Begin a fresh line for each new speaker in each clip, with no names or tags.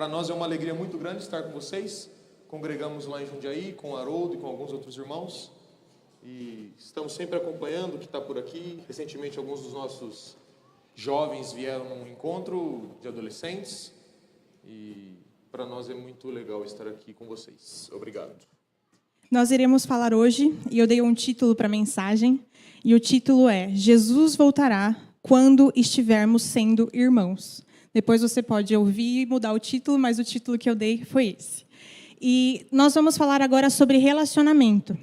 Para nós é uma alegria muito grande estar com vocês. Congregamos lá em Jundiaí, com o Haroldo e com alguns outros irmãos. E estamos sempre acompanhando o que está por aqui. Recentemente, alguns dos nossos jovens vieram num encontro de adolescentes. E para nós é muito legal estar aqui com vocês. Obrigado.
Nós iremos falar hoje, e eu dei um título para a mensagem, e o título é Jesus voltará quando estivermos sendo irmãos. Depois você pode ouvir e mudar o título, mas o título que eu dei foi esse. E nós vamos falar agora sobre relacionamento.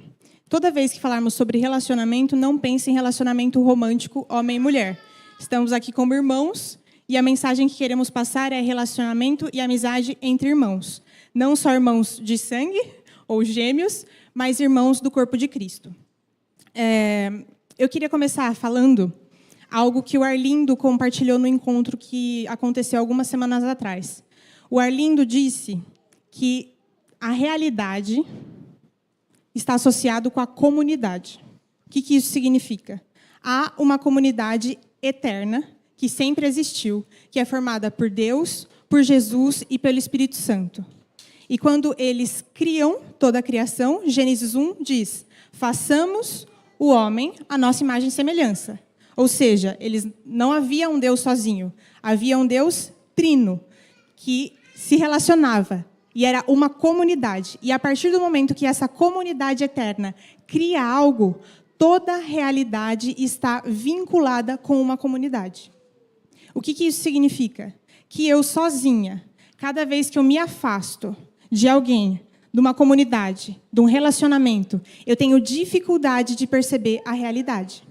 Toda vez que falarmos sobre relacionamento, não pense em relacionamento romântico homem e mulher. Estamos aqui como irmãos, e a mensagem que queremos passar é relacionamento e amizade entre irmãos. Não só irmãos de sangue ou gêmeos, mas irmãos do corpo de Cristo. Eu queria começar falando algo que o Arlindo compartilhou no encontro que aconteceu algumas semanas atrás. O Arlindo disse que a realidade está associado com a comunidade. O que isso significa? Há uma comunidade eterna que sempre existiu, que é formada por Deus, por Jesus e pelo Espírito Santo. E quando eles criam toda a criação, Gênesis 1 diz: façamos o homem à nossa imagem e semelhança. Ou seja, não havia um Deus sozinho, havia um Deus trino, que se relacionava, e era uma comunidade. E a partir do momento que essa comunidade eterna cria algo, toda a realidade está vinculada com uma comunidade. O que isso significa? Que eu sozinha, cada vez que eu me afasto de alguém, de uma comunidade, de um relacionamento, eu tenho dificuldade de perceber a realidade.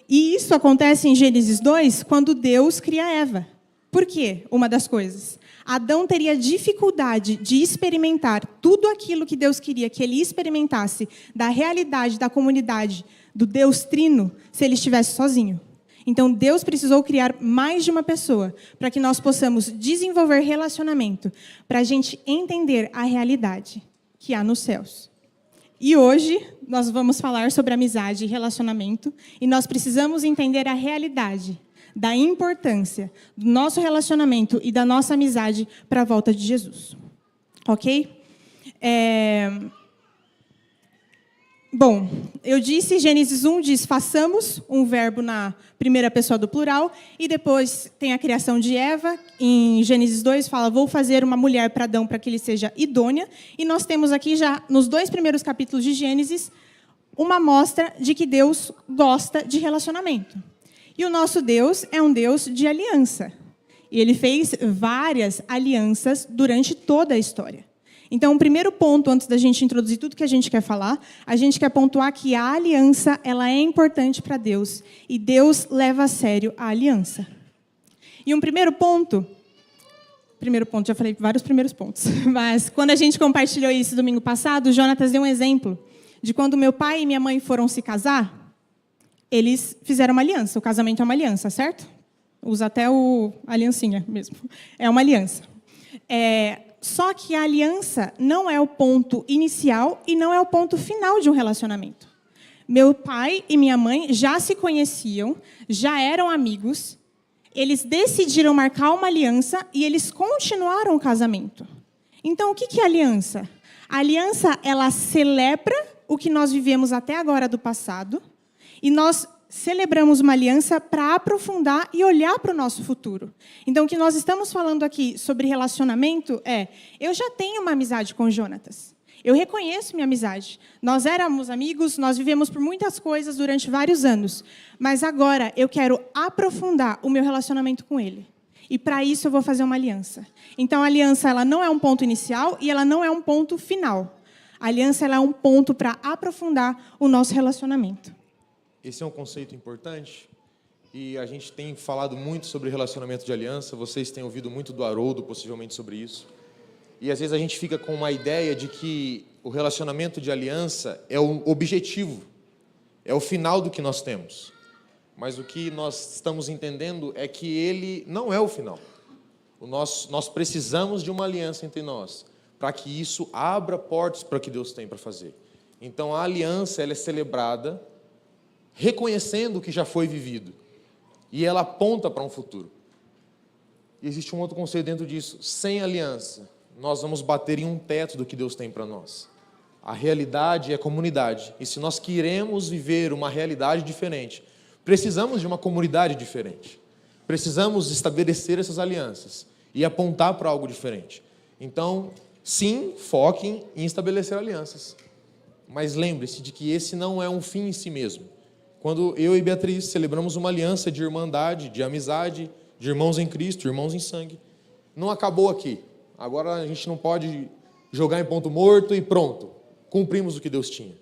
E isso acontece em Gênesis 2, quando Deus cria Eva. Por quê? Uma das coisas. Adão teria dificuldade de experimentar tudo aquilo que Deus queria que ele experimentasse da realidade da comunidade do Deus Trino se ele estivesse sozinho. Então, Deus precisou criar mais de uma pessoa para que nós possamos desenvolver relacionamento, para a gente entender a realidade que há nos céus. E hoje, nós vamos falar sobre amizade e relacionamento, e nós precisamos entender a realidade da importância do nosso relacionamento e da nossa amizade para a volta de Jesus. Ok? Bom, eu disse, Gênesis 1 diz, façamos, um verbo na primeira pessoa do plural, e depois tem a criação de Eva, em Gênesis 2 fala, vou fazer uma mulher para Adão para que ele seja idônea, e nós temos aqui já, nos 2 primeiros capítulos de Gênesis, uma mostra de que Deus gosta de relacionamento. E o nosso Deus é um Deus de aliança, e ele fez várias alianças durante toda a história. Então, o primeiro ponto, antes da gente introduzir tudo que a gente quer falar, a gente quer pontuar que a aliança ela é importante para Deus. E Deus leva a sério a aliança. E um primeiro ponto, já falei vários primeiros pontos, mas quando a gente compartilhou isso domingo passado, o Jonatas deu um exemplo de quando meu pai e minha mãe foram se casar, eles fizeram uma aliança. O casamento é uma aliança, certo? Usa até a aliancinha mesmo. É uma aliança. Só que a aliança não é o ponto inicial e não é o ponto final de um relacionamento. Meu pai e minha mãe já se conheciam, já eram amigos, eles decidiram marcar uma aliança e eles continuaram o casamento. Então, o que é aliança? A aliança, ela celebra o que nós vivemos até agora do passado e nós celebramos uma aliança para aprofundar e olhar para o nosso futuro. Então, o que nós estamos falando aqui sobre relacionamento eu já tenho uma amizade com o Jonatas. Eu reconheço minha amizade. Nós éramos amigos, nós vivemos por muitas coisas durante vários anos. Mas agora eu quero aprofundar o meu relacionamento com ele. E para isso eu vou fazer uma aliança. Então, a aliança ela não é um ponto inicial e ela não é um ponto final. A aliança ela é um ponto para aprofundar o nosso relacionamento.
Esse é um conceito importante e a gente tem falado muito sobre relacionamento de aliança, vocês têm ouvido muito do Haroldo, possivelmente, sobre isso. E às vezes a gente fica com uma ideia de que o relacionamento de aliança é o objetivo, é o final do que nós temos. Mas o que nós estamos entendendo é que ele não é o final. Nós precisamos de uma aliança entre nós, para que isso abra portas para o que Deus tem para fazer. Então a aliança ela é celebrada reconhecendo o que já foi vivido. E ela aponta para um futuro. E existe um outro conceito dentro disso. Sem aliança, nós vamos bater em um teto do que Deus tem para nós. A realidade é comunidade. E se nós queremos viver uma realidade diferente, precisamos de uma comunidade diferente. Precisamos estabelecer essas alianças e apontar para algo diferente. Então, sim, foquem em estabelecer alianças. Mas lembre-se de que esse não é um fim em si mesmo. Quando eu e Beatriz celebramos uma aliança de irmandade, de amizade, de irmãos em Cristo, irmãos em sangue, não acabou aqui. Agora a gente não pode jogar em ponto morto e pronto, cumprimos o que Deus tinha.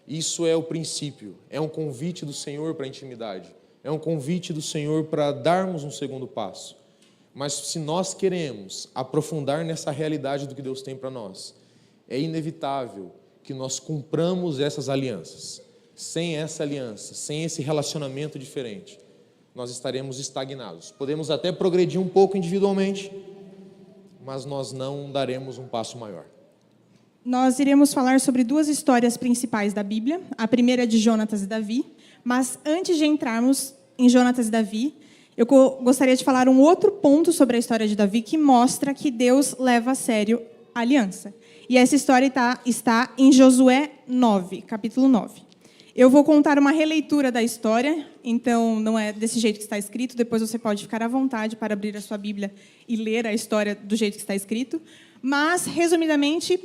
Isso é o princípio, é um convite do Senhor para a intimidade, é um convite do Senhor para darmos um segundo passo. Mas se nós queremos aprofundar nessa realidade do que Deus tem para nós, é inevitável que nós cumpramos essas alianças. Sem essa aliança, sem esse relacionamento diferente, nós estaremos estagnados. Podemos até progredir um pouco individualmente, mas nós não daremos um passo maior.
Nós iremos falar sobre duas histórias principais da Bíblia. A primeira é de Jonatas e Davi, mas antes de entrarmos em Jonatas e Davi, eu gostaria de falar um outro ponto sobre a história de Davi que mostra que Deus leva a sério a aliança. E essa história está em Josué 9, capítulo 9. Eu vou contar uma releitura da história, então não é desse jeito que está escrito, depois você pode ficar à vontade para abrir a sua Bíblia e ler a história do jeito que está escrito. Mas, resumidamente,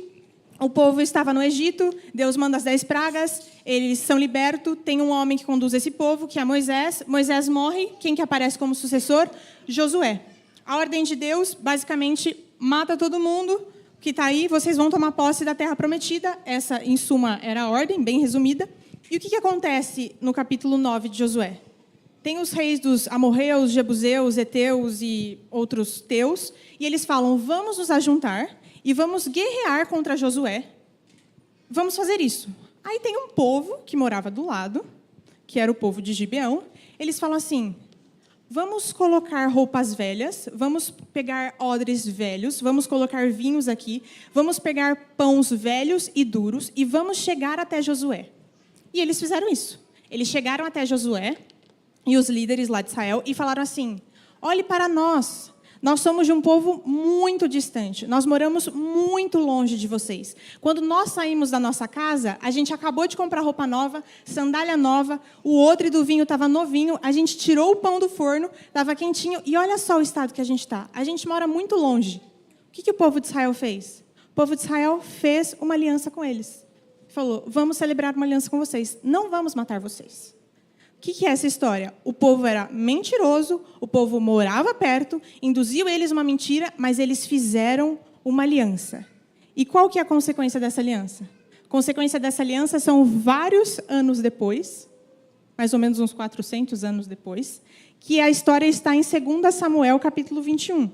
o povo estava no Egito, Deus manda as 10 pragas, eles são libertos, tem um homem que conduz esse povo, que é Moisés. Moisés morre, quem que aparece como sucessor? Josué. A ordem de Deus, basicamente, mata todo mundo que está aí, vocês vão tomar posse da terra prometida. Essa, em suma, era a ordem, bem resumida. E o que acontece no capítulo 9 de Josué? Tem os reis dos amorreus, jebuseus, heteus e outros teus, e eles falam, vamos nos ajuntar e vamos guerrear contra Josué. Vamos fazer isso. Aí tem um povo que morava do lado, que era o povo de Gibeão. Eles falam assim, vamos colocar roupas velhas, vamos pegar odres velhos, vamos colocar vinhos aqui, vamos pegar pães velhos e duros e vamos chegar até Josué. E eles fizeram isso. Eles chegaram até Josué e os líderes lá de Israel e falaram assim, olhe para nós. Nós somos de um povo muito distante. Nós moramos muito longe de vocês. Quando nós saímos da nossa casa, a gente acabou de comprar roupa nova, sandália nova, o odre do vinho estava novinho, a gente tirou o pão do forno, estava quentinho, e olha só o estado que a gente está. A gente mora muito longe. O que o povo de Israel fez? O povo de Israel fez uma aliança com eles. Falou, vamos celebrar uma aliança com vocês. Não vamos matar vocês. O que é essa história? O povo era mentiroso, o povo morava perto, induziu eles uma mentira, mas eles fizeram uma aliança. E qual que é a consequência dessa aliança? A consequência dessa aliança são vários anos depois, mais ou menos uns 400 anos depois, que a história está em 2 Samuel, capítulo 21.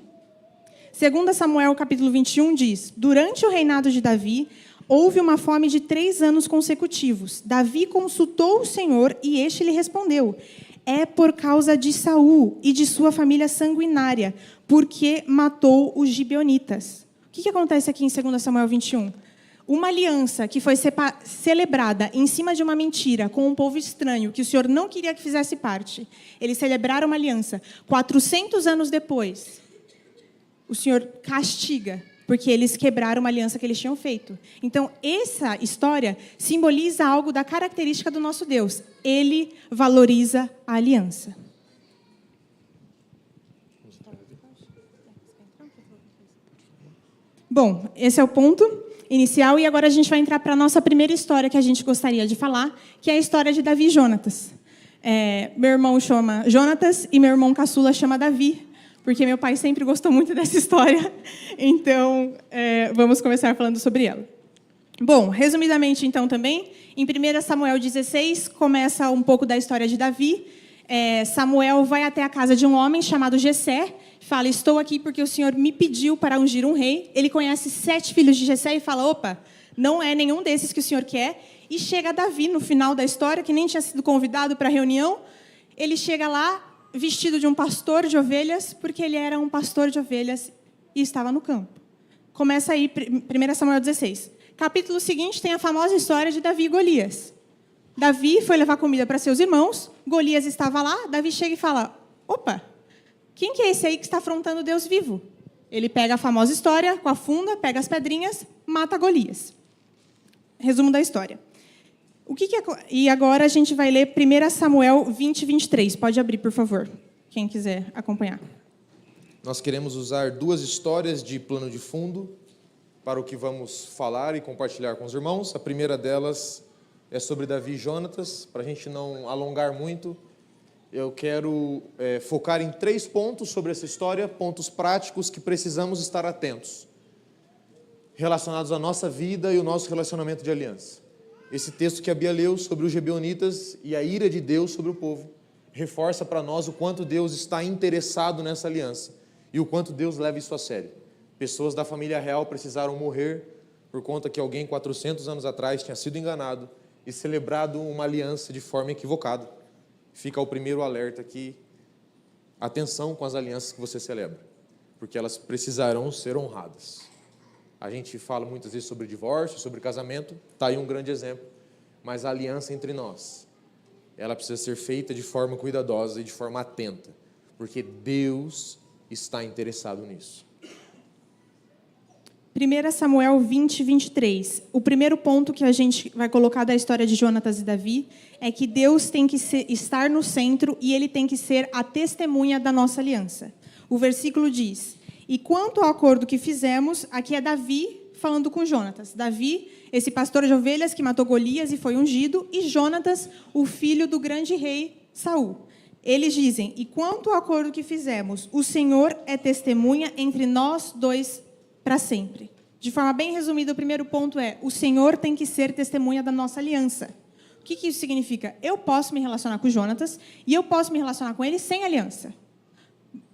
2 Samuel, capítulo 21 diz, durante o reinado de Davi, houve uma fome de 3 anos consecutivos. Davi consultou o Senhor e este lhe respondeu, é por causa de Saul e de sua família sanguinária, porque matou os gibeonitas. O que acontece aqui em 2 Samuel 21? Uma aliança que foi celebrada em cima de uma mentira com um povo estranho, que o Senhor não queria que fizesse parte. Eles celebraram uma aliança. 400 anos depois, o Senhor castiga, porque eles quebraram uma aliança que eles tinham feito. Então, essa história simboliza algo da característica do nosso Deus. Ele valoriza a aliança. Bom, esse é o ponto inicial, e agora a gente vai entrar para a nossa primeira história que a gente gostaria de falar, que é a história de Davi e Jonatas. Meu irmão chama Jonatas e meu irmão caçula chama Davi, porque meu pai sempre gostou muito dessa história, então vamos começar falando sobre ela. Bom, resumidamente, então, também, em 1 Samuel 16, começa um pouco da história de Davi. Samuel vai até a casa de um homem chamado Jessé, fala, estou aqui porque o Senhor me pediu para ungir um rei. Ele conhece 7 filhos de Jessé e fala, opa, não é nenhum desses que o Senhor quer. E chega Davi, no final da história, que nem tinha sido convidado para a reunião, ele chega lá, vestido de um pastor de ovelhas, porque ele era um pastor de ovelhas e estava no campo. Começa aí, 1 Samuel 16. Capítulo seguinte tem a famosa história de Davi e Golias. Davi foi levar comida para seus irmãos, Golias estava lá, Davi chega e fala, opa, Quem que é esse aí que está afrontando Deus vivo? Ele pega a famosa história com a funda, pega as pedrinhas, mata Golias. Resumo da história. E agora a gente vai ler 1 Samuel 20, 23. Pode abrir, por favor, quem quiser acompanhar.
Nós queremos usar 2 histórias de plano de fundo para o que vamos falar e compartilhar com os irmãos. A primeira delas é sobre Davi e Jonatas. Para a gente não alongar muito, eu quero focar em 3 pontos sobre essa história, pontos práticos que precisamos estar atentos, relacionados à nossa vida e o nosso relacionamento de aliança. Esse texto que a Bia leu sobre os Gibeonitas e a ira de Deus sobre o povo, reforça para nós o quanto Deus está interessado nessa aliança e o quanto Deus leva isso a sério. Pessoas da família real precisaram morrer por conta que alguém 400 anos atrás tinha sido enganado e celebrado uma aliança de forma equivocada. Fica o primeiro alerta aqui, atenção com as alianças que você celebra, porque elas precisarão ser honradas. A gente fala muitas vezes sobre divórcio, sobre casamento, está aí um grande exemplo, mas a aliança entre nós, ela precisa ser feita de forma cuidadosa e de forma atenta, porque Deus está interessado nisso.
1 Samuel 20, 23. O primeiro ponto que a gente vai colocar da história de Jonatas e Davi é que Deus tem que estar no centro e ele tem que ser a testemunha da nossa aliança. O versículo diz: e quanto ao acordo que fizemos, aqui é Davi falando com Jonatas. Davi, esse pastor de ovelhas que matou Golias e foi ungido, e Jonatas, o filho do grande rei Saul. Eles dizem: e quanto ao acordo que fizemos, o Senhor é testemunha entre nós dois para sempre. De forma bem resumida, o primeiro ponto é: o Senhor tem que ser testemunha da nossa aliança. O que isso significa? Eu posso me relacionar com Jonatas e eu posso me relacionar com ele sem aliança.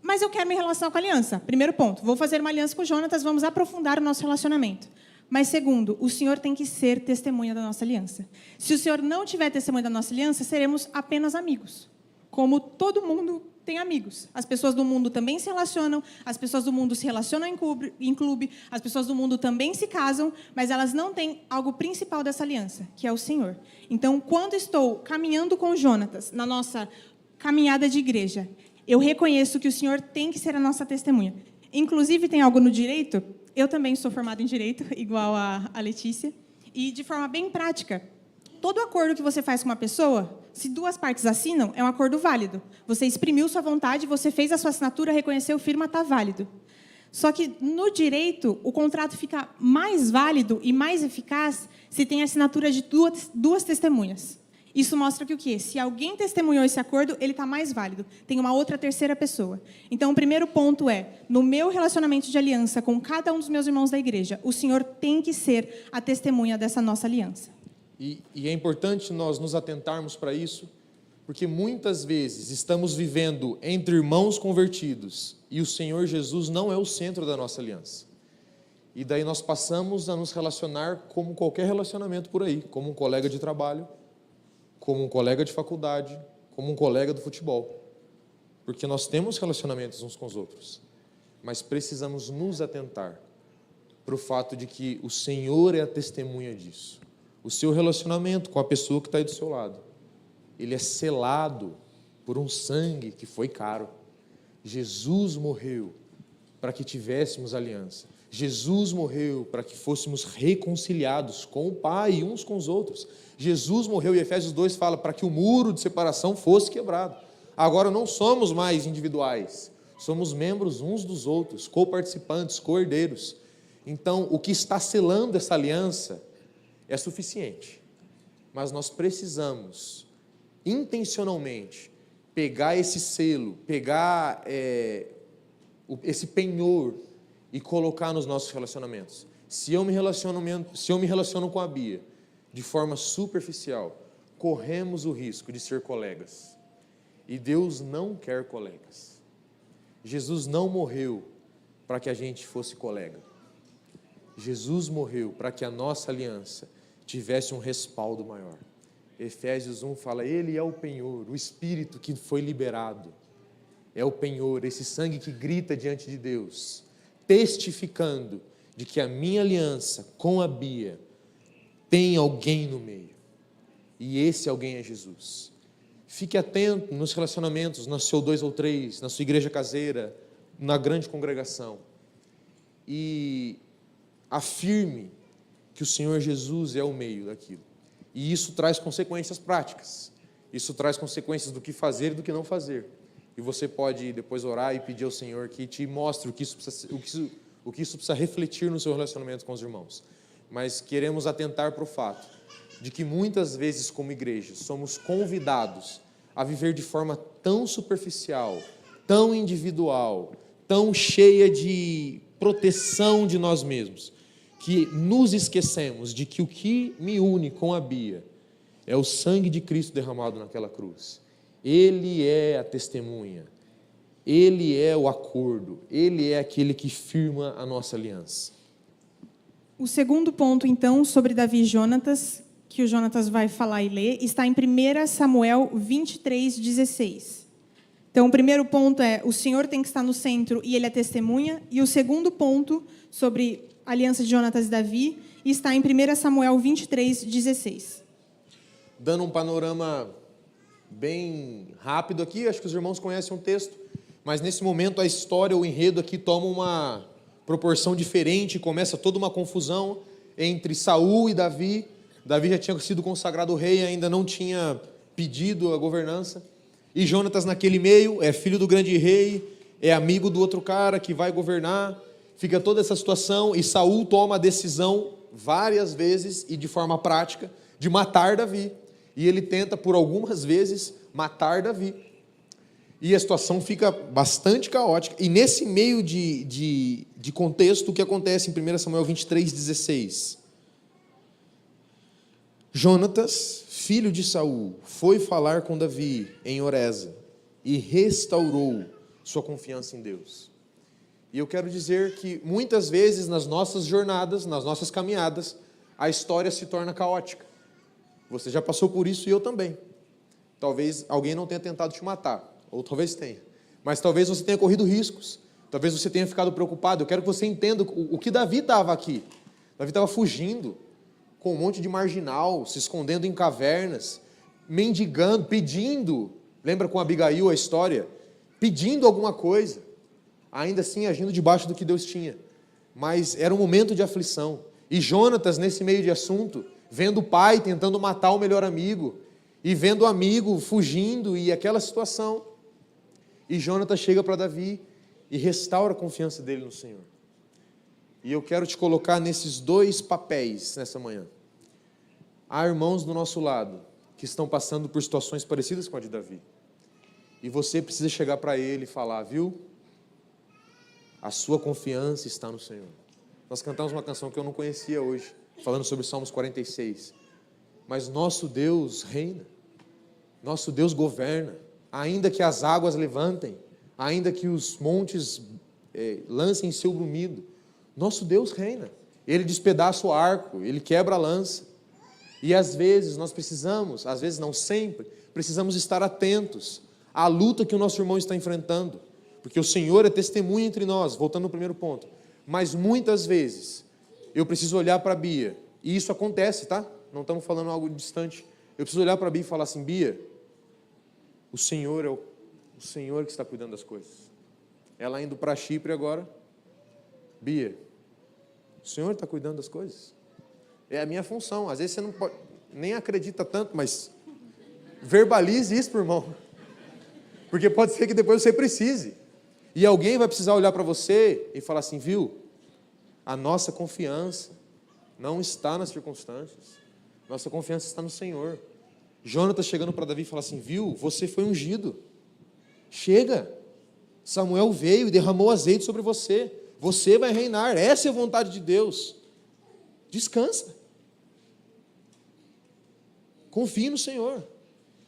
Mas eu quero me relacionar com a aliança. Primeiro ponto, vou fazer uma aliança com Jonatas, vamos aprofundar o nosso relacionamento. Mas segundo, o Senhor tem que ser testemunha da nossa aliança. Se o Senhor não tiver testemunha da nossa aliança, seremos apenas amigos. Como todo mundo tem amigos. As pessoas do mundo também se relacionam, as pessoas do mundo se relacionam em clube, as pessoas do mundo também se casam, mas elas não têm algo principal dessa aliança, que é o Senhor. Então, quando estou caminhando com Jonatas, na nossa caminhada de igreja, eu reconheço que o Senhor tem que ser a nossa testemunha. Inclusive, tem algo no direito, eu também sou formada em direito, igual a Letícia, e de forma bem prática, todo acordo que você faz com uma pessoa, se 2 partes assinam, é um acordo válido. Você exprimiu sua vontade, você fez a sua assinatura, reconheceu, firma, está válido. Só que, no direito, o contrato fica mais válido e mais eficaz se tem a assinatura de duas testemunhas. Isso mostra que o quê? Se alguém testemunhou esse acordo, ele está mais válido. Tem uma outra terceira pessoa. Então, o primeiro ponto é, no meu relacionamento de aliança com cada um dos meus irmãos da igreja, o Senhor tem que ser a testemunha dessa nossa aliança.
E é importante nós nos atentarmos para isso, porque muitas vezes estamos vivendo entre irmãos convertidos e o Senhor Jesus não é o centro da nossa aliança. E daí nós passamos a nos relacionar como qualquer relacionamento por aí, como um colega de trabalho, como um colega de faculdade, como um colega do futebol. Porque nós temos relacionamentos uns com os outros, mas precisamos nos atentar para o fato de que o Senhor é a testemunha disso. O seu relacionamento com a pessoa que está aí do seu lado, ele é selado por um sangue que foi caro. Jesus morreu para que tivéssemos aliança. Jesus morreu para que fôssemos reconciliados com o Pai e uns com os outros. Jesus morreu, e Efésios 2 fala, para que o muro de separação fosse quebrado. Agora não somos mais individuais, somos membros uns dos outros, coparticipantes, co-herdeiros. Então, o que está selando essa aliança é suficiente, mas nós precisamos intencionalmente pegar esse selo, pegar esse penhor e colocar nos nossos relacionamentos. Se eu me relaciono com a Bia de forma superficial, corremos o risco de ser colegas. E Deus não quer colegas. Jesus não morreu para que a gente fosse colega. Jesus morreu para que a nossa aliança tivesse um respaldo maior. Efésios 1 fala, ele é o penhor, o Espírito que foi liberado. É o penhor, esse sangue que grita diante de Deus, testificando de que a minha aliança com a Bia tem alguém no meio. E esse alguém é Jesus. Fique atento nos relacionamentos, no seu 2 ou 3, na sua igreja caseira, na grande congregação. E afirme que o Senhor Jesus é o meio daquilo. E isso traz consequências práticas. Isso traz consequências do que fazer e do que não fazer. E você pode depois orar e pedir ao Senhor que te mostre o que isso precisa refletir no seu relacionamento com os irmãos. Mas queremos atentar para o fato de que muitas vezes, como igreja, somos convidados a viver de forma tão superficial, tão individual, tão cheia de proteção de nós mesmos, que nos esquecemos de que o que me une com a Bia é o sangue de Cristo derramado naquela cruz. Ele é a testemunha, Ele é o acordo, Ele é aquele que firma a nossa aliança.
O segundo ponto, então, sobre Davi e Jonatas, que o Jonatas vai falar e ler, está em 1 Samuel 23:16. Então, o primeiro ponto é, o Senhor tem que estar no centro e Ele é testemunha. E o segundo ponto, sobre a aliança de Jonatas e Davi, está em 1 Samuel 23:16.
Dando um panorama bem rápido aqui, acho que os irmãos conhecem o texto, mas nesse momento a história, o enredo aqui toma uma proporção diferente, começa toda uma confusão entre Saul e Davi. Davi já tinha sido consagrado rei, ainda não tinha pedido a governança. E Jonatas naquele meio, é filho do grande rei, é amigo do outro cara que vai governar. Fica toda essa situação e Saul toma a decisão várias vezes e de forma prática de matar Davi. E ele tenta por algumas vezes matar Davi. E a situação fica bastante caótica. E nesse meio de contexto, o que acontece em 1 Samuel 23:16? Jonatas, filho de Saul, foi falar com Davi em Oreza e restaurou sua confiança em Deus. E eu quero dizer que muitas vezes nas nossas jornadas, nas nossas caminhadas, a história se torna caótica. Você já passou por isso e eu também. Talvez alguém não tenha tentado te matar, ou talvez tenha. Mas talvez você tenha corrido riscos. Talvez você tenha ficado preocupado. Eu quero que você entenda o que Davi estava aqui. Davi estava fugindo com um monte de marginal, se escondendo em cavernas, mendigando, pedindo. Lembra com Abigail a história? Pedindo alguma coisa. Ainda assim agindo debaixo do que Deus tinha. Mas era um momento de aflição. E Jonatas, nesse meio de assunto, vendo o pai tentando matar o melhor amigo, e vendo o amigo fugindo, e aquela situação. E Jonatas chega para Davi e restaura a confiança dele no Senhor. E eu quero te colocar nesses dois papéis nessa manhã. Há irmãos do nosso lado que estão passando por situações parecidas com a de Davi. E você precisa chegar para ele e falar, viu? A sua confiança está no Senhor. Nós cantamos uma canção que eu não conhecia hoje, falando sobre Salmos 46. Mas nosso Deus reina. Nosso Deus governa. Ainda que as águas levantem, ainda que os montes lancem seu brumido, nosso Deus reina. Ele despedaça o arco, Ele quebra a lança. E às vezes nós precisamos, às vezes não sempre, precisamos estar atentos à luta que o nosso irmão está enfrentando. Porque o Senhor é testemunha entre nós, voltando ao primeiro ponto. Mas muitas vezes eu preciso olhar para a Bia, e isso acontece, tá? Não estamos falando algo distante. Eu preciso olhar para a Bia e falar assim, Bia, o Senhor é o Senhor que está cuidando das coisas. Ela indo para Chipre agora, Bia, o Senhor está cuidando das coisas. É a minha função. Às vezes você não pode, nem acredita tanto, mas verbalize isso, irmão. Porque pode ser que depois você precise. E alguém vai precisar olhar para você e falar assim, viu? A nossa confiança não está nas circunstâncias. Nossa confiança está no Senhor. Jonatas chegando para Davi e fala assim, viu? Você foi ungido. Chega. Samuel veio e derramou azeite sobre você. Você vai reinar. Essa é a vontade de Deus. Descansa. Confie no Senhor.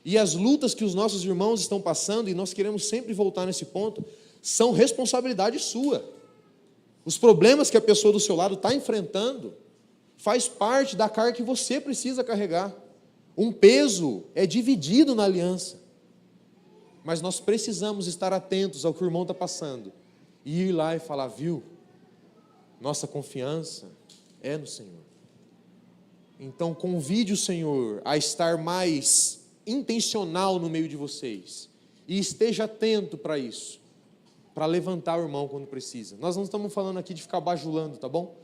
E as lutas que os nossos irmãos estão passando, e nós queremos sempre voltar nesse ponto, são responsabilidade sua. Os problemas que a pessoa do seu lado está enfrentando, faz parte da carga que você precisa carregar. Um peso é dividido na aliança. Mas nós precisamos estar atentos ao que o irmão está passando. E ir lá e falar, viu? Nossa confiança é no Senhor. Então convide o Senhor a estar mais intencional no meio de vocês. E esteja atento para isso, para levantar o irmão quando precisa. Nós não estamos falando aqui de ficar bajulando, tá bom?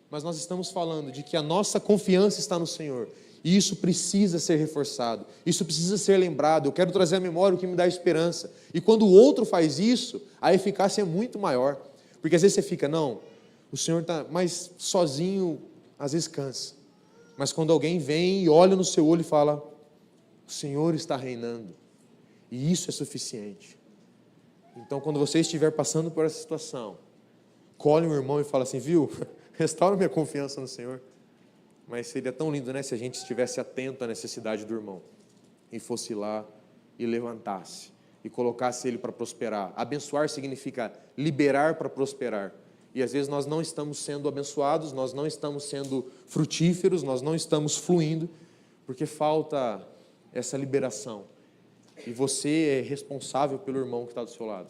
Mas nós estamos falando de que a nossa confiança está no Senhor. E isso precisa ser reforçado. Isso precisa ser lembrado. Eu quero trazer à memória o que me dá esperança. E quando o outro faz isso, a eficácia é muito maior. Porque às vezes você fica, não, o Senhor está... Mas sozinho, às vezes cansa. Mas quando alguém vem e olha no seu olho e fala, o Senhor está reinando. E isso é suficiente. Então, quando você estiver passando por essa situação, colhe um irmão e fala assim, viu, restaura minha confiança no Senhor. Mas seria tão lindo, né, se a gente estivesse atento à necessidade do irmão e fosse lá e levantasse e colocasse ele para prosperar. Abençoar significa liberar para prosperar. E às vezes nós não estamos sendo abençoados, nós não estamos sendo frutíferos, nós não estamos fluindo, porque falta essa liberação. E você é responsável pelo irmão que está do seu lado,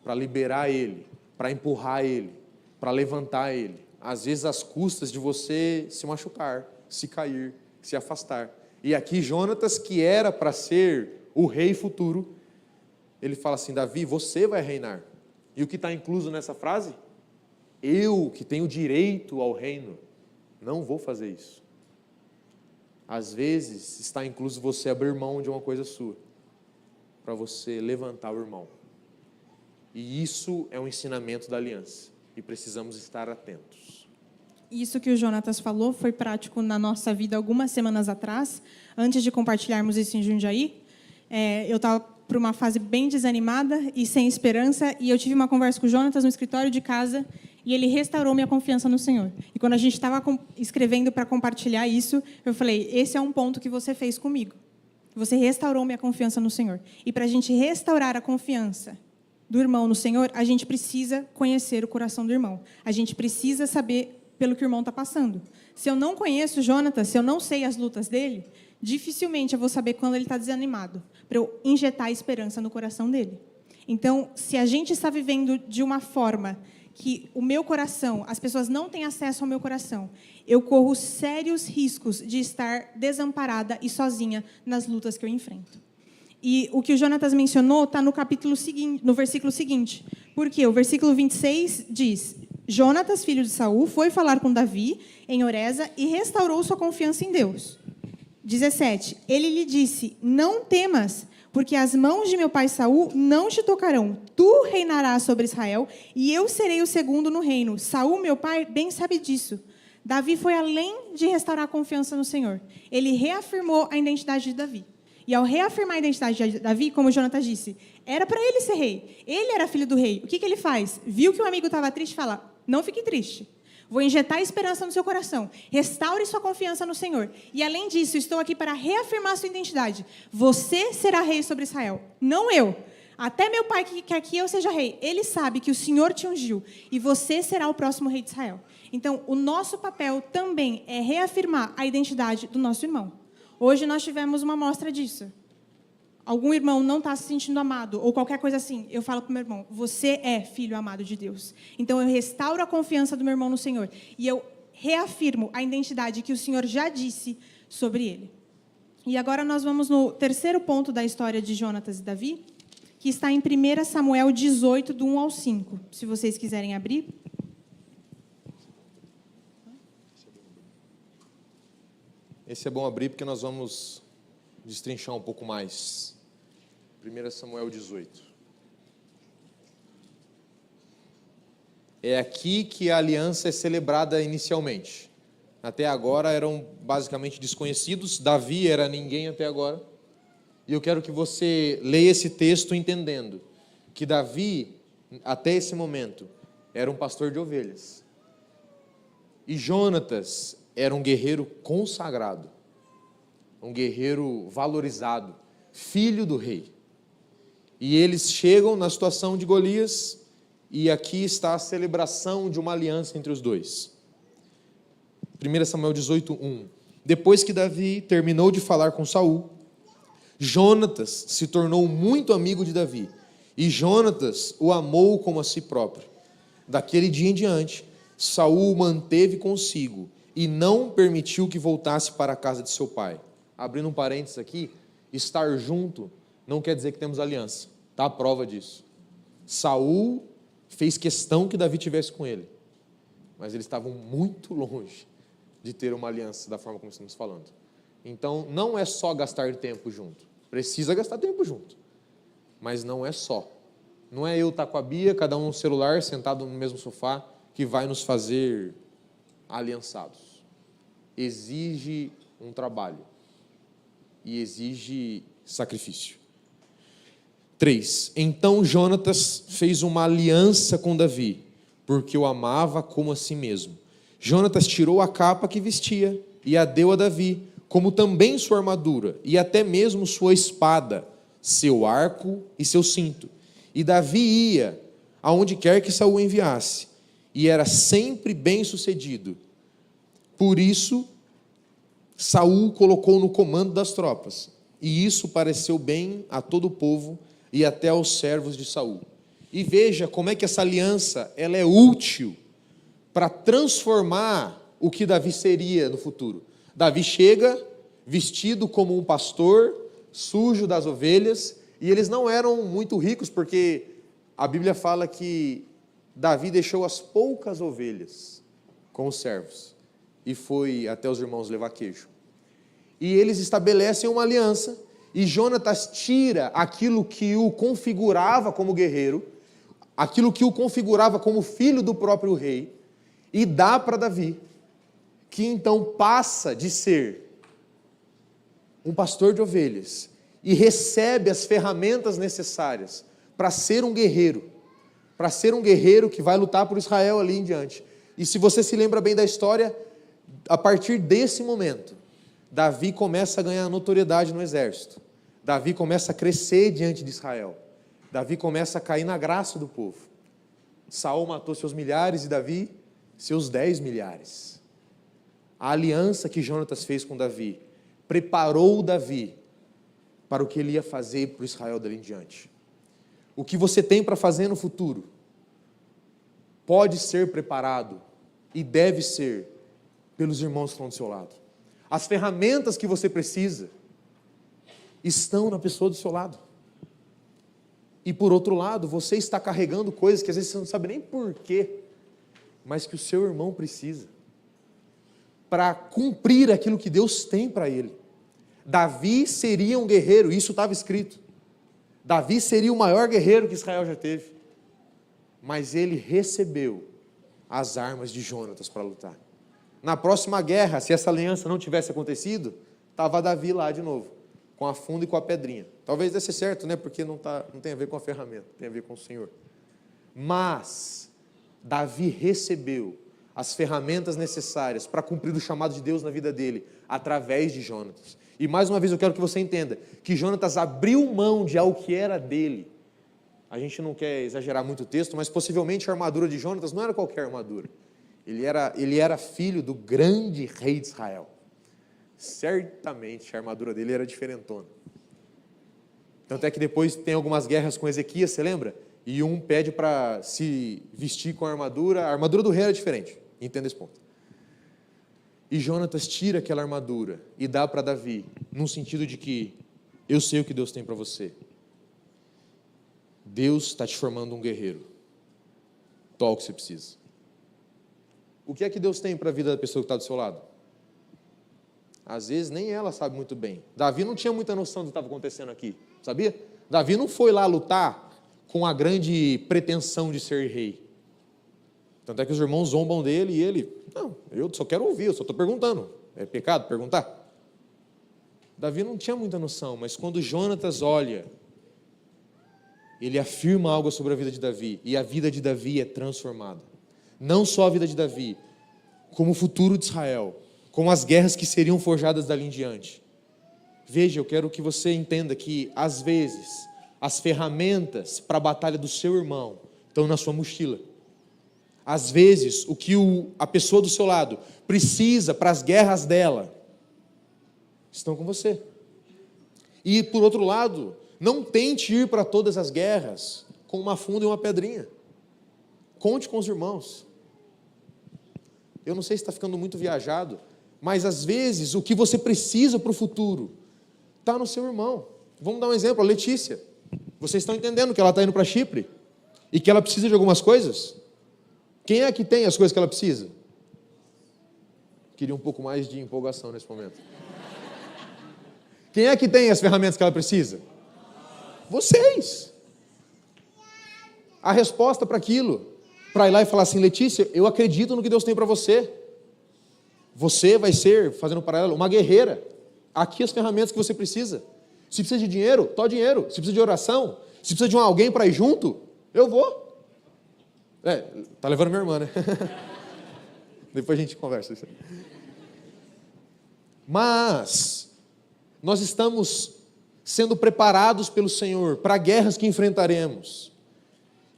para liberar ele, para empurrar ele, para levantar ele. Às vezes às custas de você se machucar, se cair, se afastar. E aqui Jonatas, que era para ser o rei futuro, ele fala assim, Davi, você vai reinar. E o que está incluso nessa frase? Eu, que tenho direito ao reino, não vou fazer isso. Às vezes está incluso você abrir mão de uma coisa sua, para você levantar o irmão. E isso é um ensinamento da aliança. E precisamos estar atentos.
Isso que o Jonatas falou foi prático na nossa vida algumas semanas atrás, antes de compartilharmos isso em Jundiaí. Eu estava por uma fase bem desanimada e sem esperança, e eu tive uma conversa com o Jonatas no escritório de casa, e ele restaurou minha confiança no Senhor. E quando a gente estava escrevendo para compartilhar isso, eu falei, esse é um ponto que você fez comigo. Você restaurou minha confiança no Senhor. E para a gente restaurar a confiança do irmão no Senhor, a gente precisa conhecer o coração do irmão. A gente precisa saber pelo que o irmão está passando. Se eu não conheço o Jonatas, se eu não sei as lutas dele, dificilmente eu vou saber quando ele está desanimado, para eu injetar esperança no coração dele. Então, se a gente está vivendo de uma forma que o meu coração, as pessoas não têm acesso ao meu coração, eu corro sérios riscos de estar desamparada e sozinha nas lutas que eu enfrento. E o que o Jonatas mencionou está no capítulo seguinte, no versículo seguinte. Porque o versículo 26 diz, Jonatas, filho de Saul, foi falar com Davi em Oreza e restaurou sua confiança em Deus. 17. Ele lhe disse, não temas, porque as mãos de meu pai Saul não te tocarão. Tu reinarás sobre Israel e eu serei o segundo no reino. Saul, meu pai, bem sabe disso. Davi foi além de restaurar a confiança no Senhor. Ele reafirmou a identidade de Davi. E ao reafirmar a identidade de Davi, como o Jonatas disse, era para ele ser rei. Ele era filho do rei. O que ele faz? Viu que o amigo estava triste e fala, não fique triste. Vou injetar esperança no seu coração. Restaure sua confiança no Senhor. E além disso, estou aqui para reafirmar sua identidade. Você será rei sobre Israel, não eu. Até meu pai que quer que eu seja rei. Ele sabe que o Senhor te ungiu e você será o próximo rei de Israel. Então, o nosso papel também é reafirmar a identidade do nosso irmão. Hoje nós tivemos uma amostra disso. Algum irmão não está se sentindo amado, ou qualquer coisa assim, eu falo para o meu irmão, você é filho amado de Deus. Então eu restauro a confiança do meu irmão no Senhor. E eu reafirmo a identidade que o Senhor já disse sobre ele. E agora nós vamos no terceiro ponto da história de Jonatas e Davi, que está em 1 Samuel 18, do 1 ao 5. Se vocês quiserem abrir.
Esse é bom abrir porque nós vamos destrinchar um pouco mais. 1 Samuel 18. É aqui que a aliança é celebrada inicialmente. Até agora eram basicamente desconhecidos. Davi era ninguém até agora. E eu quero que você leia esse texto entendendo que Davi, até esse momento, era um pastor de ovelhas. E Jonatas era um guerreiro consagrado, um guerreiro valorizado, filho do rei. E eles chegam na situação de Golias, e aqui está a celebração de uma aliança entre os dois. 1 Samuel 18, 1. Depois que Davi terminou de falar com Saul, Jonatas se tornou muito amigo de Davi, e Jonatas o amou como a si próprio. Daquele dia em diante, Saul o manteve consigo, e não permitiu que voltasse para a casa de seu pai. Abrindo um parênteses aqui, Estar junto não quer dizer que temos aliança. Tá a prova disso. Saul fez questão que Davi tivesse com ele, mas eles estavam muito longe de ter uma aliança da forma como estamos falando. Então, não é só gastar tempo junto. Precisa gastar tempo junto, mas não é só. Não é eu estar com a Bia, cada um no celular, sentado no mesmo sofá, que vai nos fazer aliançados. Exige um trabalho e exige sacrifício. 3. Então Jonatas fez uma aliança com Davi, porque o amava como a si mesmo. Jonatas tirou a capa que vestia e a deu a Davi, como também sua armadura e até mesmo sua espada, seu arco e seu cinto. E Davi ia aonde quer que Saul enviasse, e era sempre bem-sucedido. Por isso, Saul o colocou no comando das tropas, e isso pareceu bem a todo o povo e até aos servos de Saul. E veja como é que essa aliança ela é útil para transformar o que Davi seria no futuro. Davi chega vestido como um pastor, sujo das ovelhas, e eles não eram muito ricos, porque a Bíblia fala que Davi deixou as poucas ovelhas com os servos e foi até os irmãos levar queijo. E eles estabelecem uma aliança, e Jonatas tira aquilo que o configurava como guerreiro, aquilo que o configurava como filho do próprio rei, e dá para Davi, que então passa de ser um pastor de ovelhas e recebe as ferramentas necessárias para ser um guerreiro que vai lutar por Israel ali em diante. E se você se lembra bem da história, a partir desse momento, Davi começa a ganhar notoriedade no exército. Davi começa a crescer diante de Israel. Davi começa a cair na graça do povo. Saul matou seus milhares e Davi seus 10 milhares. A aliança que Jonatas fez com Davi preparou Davi para o que ele ia fazer para o Israel dali em diante. O que você tem para fazer no futuro pode ser preparado e deve ser pelos irmãos que estão do seu lado. As ferramentas que você precisa estão na pessoa do seu lado. E por outro lado, você está carregando coisas que às vezes você não sabe nem porquê, mas que o seu irmão precisa para cumprir aquilo que Deus tem para ele. Davi seria um guerreiro, isso estava escrito. Davi seria o maior guerreiro que Israel já teve. Mas ele recebeu as armas de Jonatas para lutar. Na próxima guerra, se essa aliança não tivesse acontecido, estava Davi lá de novo, com a funda e com a pedrinha. Talvez desse certo, né? Porque não tem a ver com a ferramenta, tem a ver com o Senhor. Mas Davi recebeu as ferramentas necessárias para cumprir o chamado de Deus na vida dele, através de Jonatas. E mais uma vez eu quero que você entenda que Jonatas abriu mão de algo que era dele. A gente não quer exagerar muito o texto, mas possivelmente a armadura de Jonatas não era qualquer armadura. Ele era filho do grande rei de Israel. Certamente a armadura dele era diferentona. Tanto é que depois tem algumas guerras com Ezequias, você lembra? E um pede para se vestir com a armadura do rei era diferente, entenda esse ponto. E Jonatas tira aquela armadura e dá para Davi, num sentido de que eu sei o que Deus tem para você. Deus está te formando um guerreiro. Toma o que você precisa. O que é que Deus tem para a vida da pessoa que está do seu lado? Às vezes nem ela sabe muito bem. Davi não tinha muita noção do que estava acontecendo aqui, sabia? Davi não foi lá lutar com a grande pretensão de ser rei. Tanto é que os irmãos zombam dele e ele, não, eu só quero ouvir, eu só estou perguntando. É pecado perguntar? Davi não tinha muita noção, mas quando Jonatas olha, ele afirma algo sobre a vida de Davi, e a vida de Davi é transformada. Não só a vida de Davi, como o futuro de Israel, como as guerras que seriam forjadas dali em diante. Veja, eu quero que você entenda que, às vezes, as ferramentas para a batalha do seu irmão estão na sua mochila. Às vezes, o que a pessoa do seu lado precisa para as guerras dela, estão com você. E, por outro lado, não tente ir para todas as guerras com uma funda e uma pedrinha. Conte com os irmãos. Eu não sei se está ficando muito viajado, mas às vezes o que você precisa para o futuro Está no seu irmão. Vamos dar um exemplo, a Letícia. Vocês estão entendendo que ela está indo para Chipre e que ela precisa de algumas coisas? Quem é que tem as coisas que ela precisa? Queria um pouco mais de empolgação nesse momento. Quem é que tem as ferramentas que ela precisa? Vocês. A resposta para aquilo, para ir lá e falar assim, Letícia, eu acredito no que Deus tem para você. Você vai ser, fazendo um paralelo, uma guerreira. Aqui as ferramentas que você precisa. Se precisa de dinheiro, tó dinheiro. Se precisa de oração, se precisa de alguém para ir junto, eu vou. Tá levando minha irmã, né? Depois a gente conversa isso aí. Mas nós estamos sendo preparados pelo Senhor para guerras que enfrentaremos.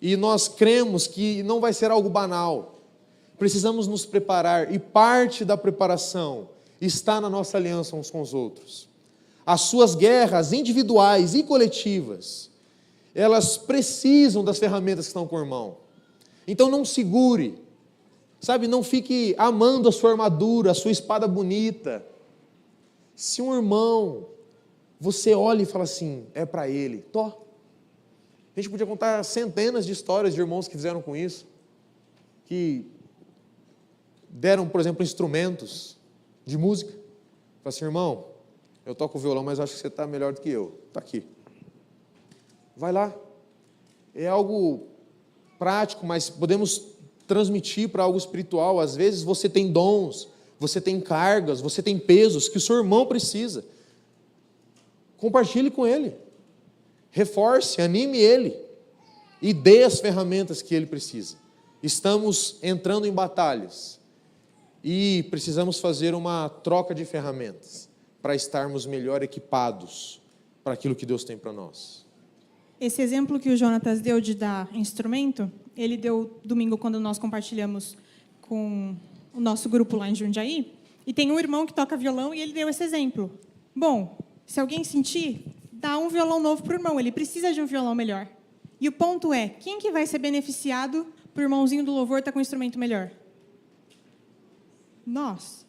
E nós cremos que não vai ser algo banal. Precisamos nos preparar, e parte da preparação está na nossa aliança uns com os outros. As suas guerras individuais e coletivas, elas precisam das ferramentas que estão com o irmão. Então não segure, sabe, não fique amando a sua armadura, a sua espada bonita. Se um irmão, você olha e fala assim, é para ele, A gente podia contar centenas de histórias de irmãos que fizeram com isso, que deram, por exemplo, instrumentos de música. Fala assim, irmão, eu toco violão, mas acho que você está melhor do que eu. Está aqui. Vai lá. É algo prático, mas podemos transmitir para algo espiritual. Às vezes você tem dons, você tem cargas, você tem pesos que o seu irmão precisa. Compartilhe com ele. Reforce, anime ele. E dê as ferramentas que ele precisa. Estamos entrando em batalhas. E precisamos fazer uma troca de ferramentas para estarmos melhor equipados para aquilo que Deus tem para nós.
Esse exemplo que o Jonatas deu de dar instrumento, ele deu domingo quando nós compartilhamos com o nosso grupo lá em Jundiaí, e tem um irmão que toca violão e ele deu esse exemplo. Bom, se alguém sentir, dá um violão novo para o irmão, ele precisa de um violão melhor. E o ponto é, quem que vai ser beneficiado para o irmãozinho do louvor estar com um instrumento melhor? Nós.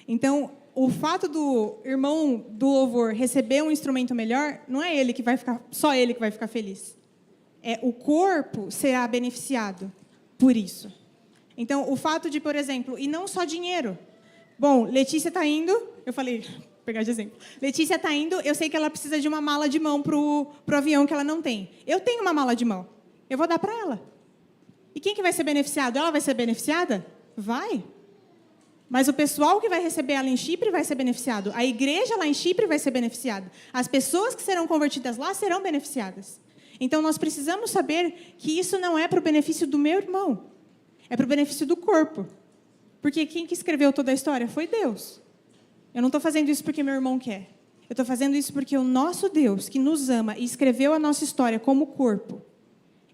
Então, o fato do irmão do louvor receber um instrumento melhor, não é ele que vai ficar, só ele que vai ficar feliz. O corpo será beneficiado por isso. Então, o fato de, por exemplo, e não só dinheiro. Bom, Letícia está indo, eu falei, vou pegar de exemplo. Letícia está indo, eu sei que ela precisa de uma mala de mão pro avião que ela não tem. Eu tenho uma mala de mão, eu vou dar para ela. E quem que vai ser beneficiado? Ela vai ser beneficiada? Vai. Mas o pessoal que vai receber ela em Chipre vai ser beneficiado. A igreja lá em Chipre vai ser beneficiada. As pessoas que serão convertidas lá serão beneficiadas. Então, nós precisamos saber que isso não é para o benefício do meu irmão. É para o benefício do corpo. Porque quem que escreveu toda a história foi Deus. Eu não estou fazendo isso porque meu irmão quer. Eu estou fazendo isso porque o nosso Deus, que nos ama e escreveu a nossa história como corpo,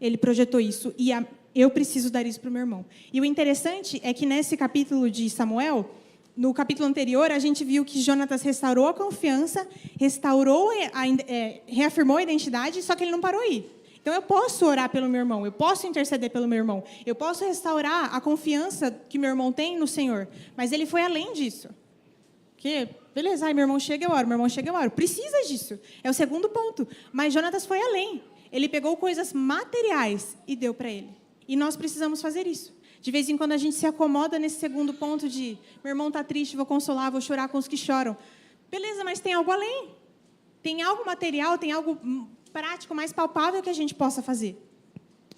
Ele projetou isso e eu preciso dar isso para o meu irmão. E o interessante é que nesse capítulo de Samuel, no capítulo anterior, a gente viu que Jonatas restaurou a confiança, reafirmou a identidade, só que ele não parou aí. Então, eu posso orar pelo meu irmão, eu posso interceder pelo meu irmão, eu posso restaurar a confiança que meu irmão tem no Senhor, mas ele foi além disso. Porque, beleza, meu irmão chega, eu oro, meu irmão chega, eu oro. Precisa disso. É o segundo ponto. Mas Jonatas foi além. Ele pegou coisas materiais e deu para ele. E nós precisamos fazer isso. De vez em quando a gente se acomoda nesse segundo ponto de meu irmão está triste, vou consolar, vou chorar com os que choram. Beleza, mas tem algo além. Tem algo material, tem algo prático, mais palpável que a gente possa fazer.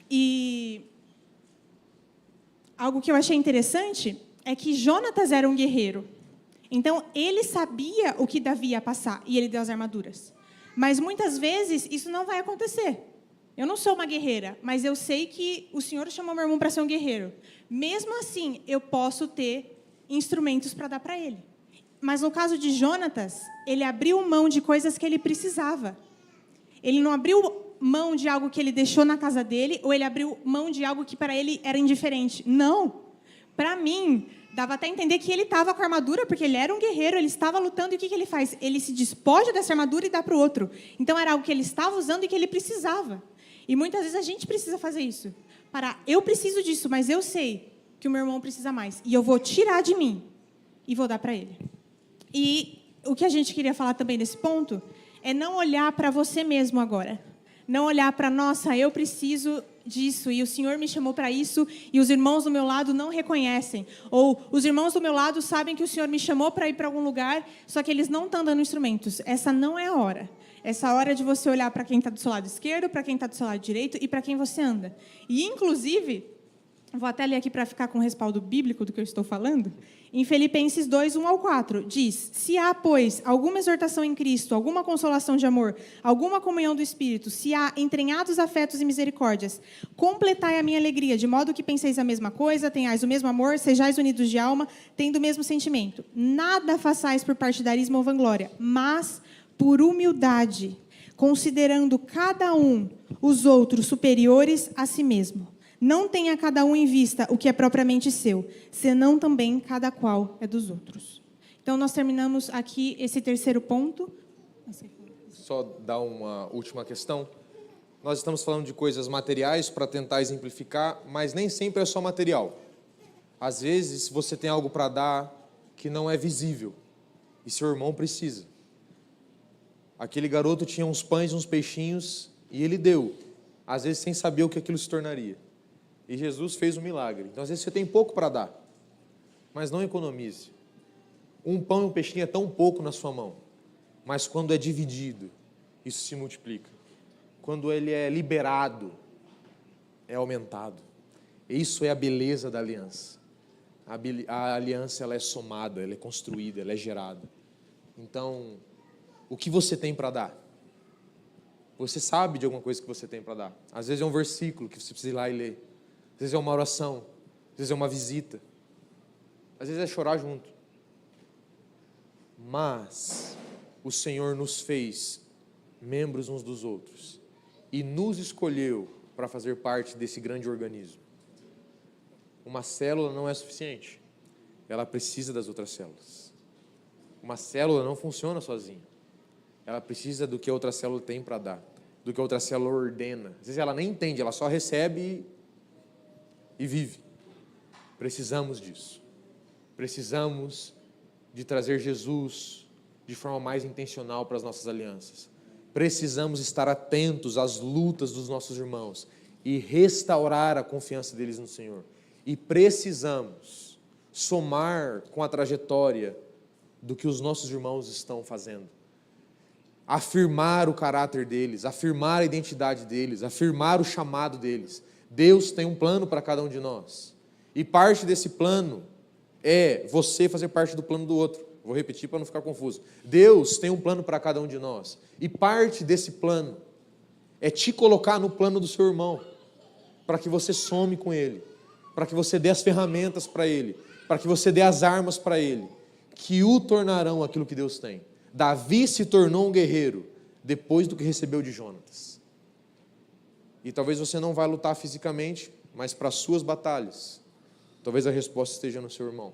E algo que eu achei interessante é que Jonatas era um guerreiro. Então, ele sabia o que Davi ia passar e ele deu as armaduras. Mas muitas vezes isso não vai acontecer. Eu não sou uma guerreira, mas eu sei que o Senhor chamou meu irmão para ser um guerreiro. Mesmo assim, eu posso ter instrumentos para dar para ele. Mas no caso de Jonatas, ele abriu mão de coisas que ele precisava. Ele não abriu mão de algo que ele deixou na casa dele, ou ele abriu mão de algo que para ele era indiferente. Não. Para mim, dava até a entender que ele estava com a armadura, porque ele era um guerreiro, ele estava lutando, e o que ele faz? Ele se despoja dessa armadura e dá para o outro. Então, era algo que ele estava usando e que ele precisava. E muitas vezes a gente precisa fazer isso. Eu preciso disso, mas eu sei que o meu irmão precisa mais. E eu vou tirar de mim e vou dar para ele. E o que a gente queria falar também nesse ponto é não olhar para você mesmo agora. Não olhar para, nossa, eu preciso disso, e o Senhor me chamou para isso, e os irmãos do meu lado não reconhecem. Ou os irmãos do meu lado sabem que o Senhor me chamou para ir para algum lugar, só que eles não estão dando instrumentos. Essa não é a hora. Essa hora é de você olhar para quem está do seu lado esquerdo, para quem está do seu lado direito e para quem você anda. E, inclusive, vou até ler aqui para ficar com o respaldo bíblico do que eu estou falando. Em Filipenses 2, 1-4, diz: se há, pois, alguma exortação em Cristo, alguma consolação de amor, alguma comunhão do Espírito, se há entranhados afetos e misericórdias, completai a minha alegria, de modo que penseis a mesma coisa, tenhais o mesmo amor, sejais unidos de alma, tendo o mesmo sentimento. Nada façais por partidarismo ou vanglória, mas por humildade, considerando cada um os outros superiores a si mesmo. Não tenha cada um em vista o que é propriamente seu, senão também cada qual é dos outros. Então, nós terminamos aqui esse terceiro ponto.
Só dar uma última questão. Nós estamos falando de coisas materiais para tentar exemplificar, mas nem sempre é só material. Às vezes, você tem algo para dar que não é visível, e seu irmão precisa. Aquele garoto tinha uns pães, uns peixinhos, e ele deu, às vezes sem saber o que aquilo se tornaria. E Jesus fez um milagre. Então, às vezes, você tem pouco para dar, mas não economize. Um pão e um peixinho é tão pouco na sua mão, mas quando é dividido, isso se multiplica. Quando ele é liberado, é aumentado. E isso é a beleza da aliança. A aliança, ela é somada, ela é construída, ela é gerada. Então, o que você tem para dar? Você sabe de alguma coisa que você tem para dar. Às vezes é um versículo que você precisa ir lá e ler. Às vezes é uma oração, às vezes é uma visita, às vezes é chorar junto. Mas o Senhor nos fez membros uns dos outros e nos escolheu para fazer parte desse grande organismo. Uma célula não é suficiente, ela precisa das outras células. Uma célula não funciona sozinha, ela precisa do que a outra célula tem para dar, do que a outra célula ordena. Às vezes ela nem entende, ela só recebe e vive. Precisamos disso. Precisamos de trazer Jesus de forma mais intencional para as nossas alianças. Precisamos estar atentos às lutas dos nossos irmãos e restaurar a confiança deles no Senhor. E precisamos somar com a trajetória do que os nossos irmãos estão fazendo. Afirmar o caráter deles, afirmar a identidade deles, afirmar o chamado deles. Deus tem um plano para cada um de nós. E parte desse plano é você fazer parte do plano do outro. Vou repetir para não ficar confuso. Deus tem um plano para cada um de nós. E parte desse plano é te colocar no plano do seu irmão, para que você some com ele, para que você dê as ferramentas para ele, para que você dê as armas para ele, que o tornarão aquilo que Deus tem. Davi se tornou um guerreiro depois do que recebeu de Jonatas. E talvez você não vá lutar fisicamente, mas para as suas batalhas, talvez a resposta esteja no seu irmão.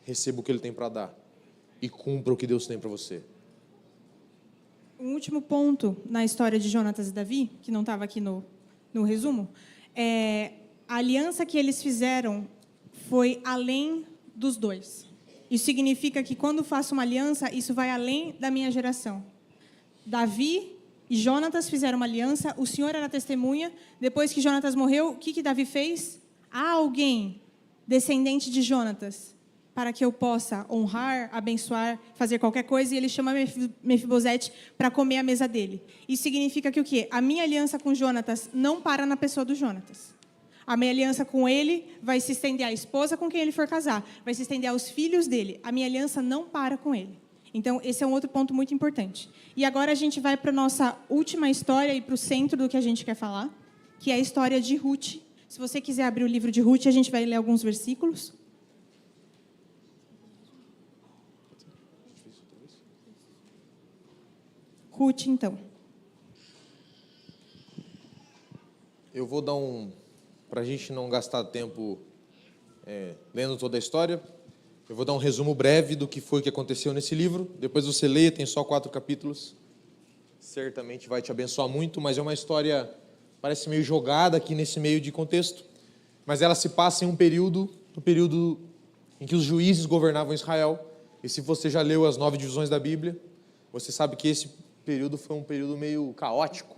Receba o que ele tem para dar e cumpra o que Deus tem para você.
Um último ponto na história de Jonatas e Davi, que não estava aqui no resumo, a aliança que eles fizeram foi além dos dois. Isso significa que quando faço uma aliança, isso vai além da minha geração. Davi e Jonatas fizeram uma aliança, o Senhor era testemunha. Depois que Jonatas morreu, o que Davi fez? Há alguém descendente de Jonatas para que eu possa honrar, abençoar, fazer qualquer coisa, e ele chama Mefibosete para comer à mesa dele. Isso significa que o quê? A minha aliança com Jonatas não para na pessoa do Jonatas. A minha aliança com ele vai se estender à esposa com quem ele for casar, vai se estender aos filhos dele. A minha aliança não para com ele. Então, esse é um outro ponto muito importante. E agora a gente vai para a nossa última história e para o centro do que a gente quer falar, que é a história de Ruth. Se você quiser abrir o livro de Ruth, a gente vai ler alguns versículos. Ruth, então.
Eu vou dar para a gente não gastar tempo lendo toda a história, eu vou dar um resumo breve do que foi que aconteceu nesse livro. Depois você leia, tem só 4 capítulos. Certamente vai te abençoar muito, mas é uma história, parece meio jogada aqui nesse meio de contexto. Mas ela se passa em um período, no período em que os juízes governavam Israel. E se você já leu as 9 divisões da Bíblia, você sabe que esse período foi um período meio caótico.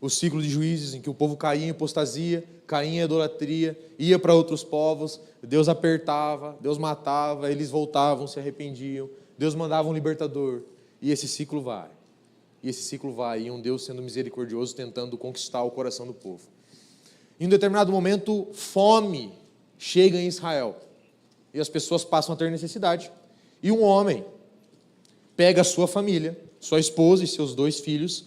O ciclo de Juízes, em que o povo caía em apostasia, caía em idolatria, ia para outros povos, Deus apertava, Deus matava, eles voltavam, se arrependiam, Deus mandava um libertador. E esse ciclo vai. E esse ciclo vai, e um Deus sendo misericordioso, tentando conquistar o coração do povo. Em um determinado momento, fome chega em Israel. E as pessoas passam a ter necessidade. E um homem pega a sua família, sua esposa e seus 2 filhos,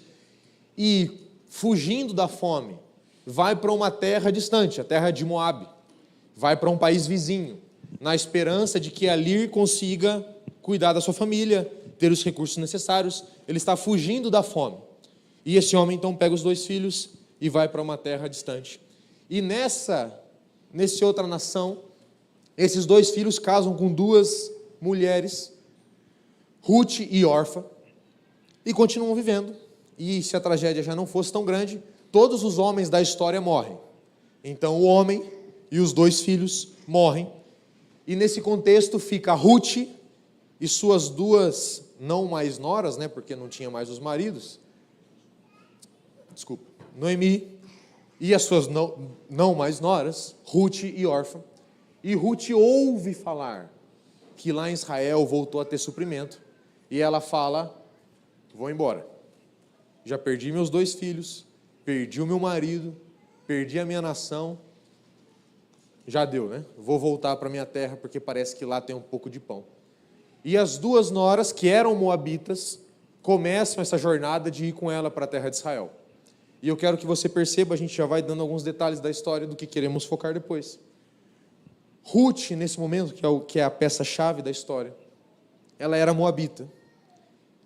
e, fugindo da fome, vai para uma terra distante, a terra de Moabe. Vai para um país vizinho, na esperança de que ali consiga cuidar da sua família, ter os recursos necessários. Ele está fugindo da fome. E esse homem, então, pega os 2 filhos e vai para uma terra distante. E nessa outra nação, esses 2 filhos casam com 2 mulheres, Ruth e Orfa, e continuam vivendo. E se a tragédia já não fosse tão grande, todos os homens da história morrem. Então o homem e os 2 filhos morrem. E nesse contexto fica Ruth e suas 2 não mais noras, né, porque não tinha mais os maridos. Desculpa. Noemi e as suas não mais noras, Ruth e Orfa. E Ruth ouve falar que lá em Israel voltou a ter suprimento. E ela fala: vou embora. Já perdi meus 2 filhos, perdi o meu marido, perdi a minha nação. Já deu, né? Vou voltar para minha terra, porque parece que lá tem um pouco de pão. E as 2 noras, que eram moabitas, começam essa jornada de ir com ela para a terra de Israel. E eu quero que você perceba, a gente já vai dando alguns detalhes da história do que queremos focar depois. Ruth, nesse momento, que é a peça-chave da história, ela era moabita.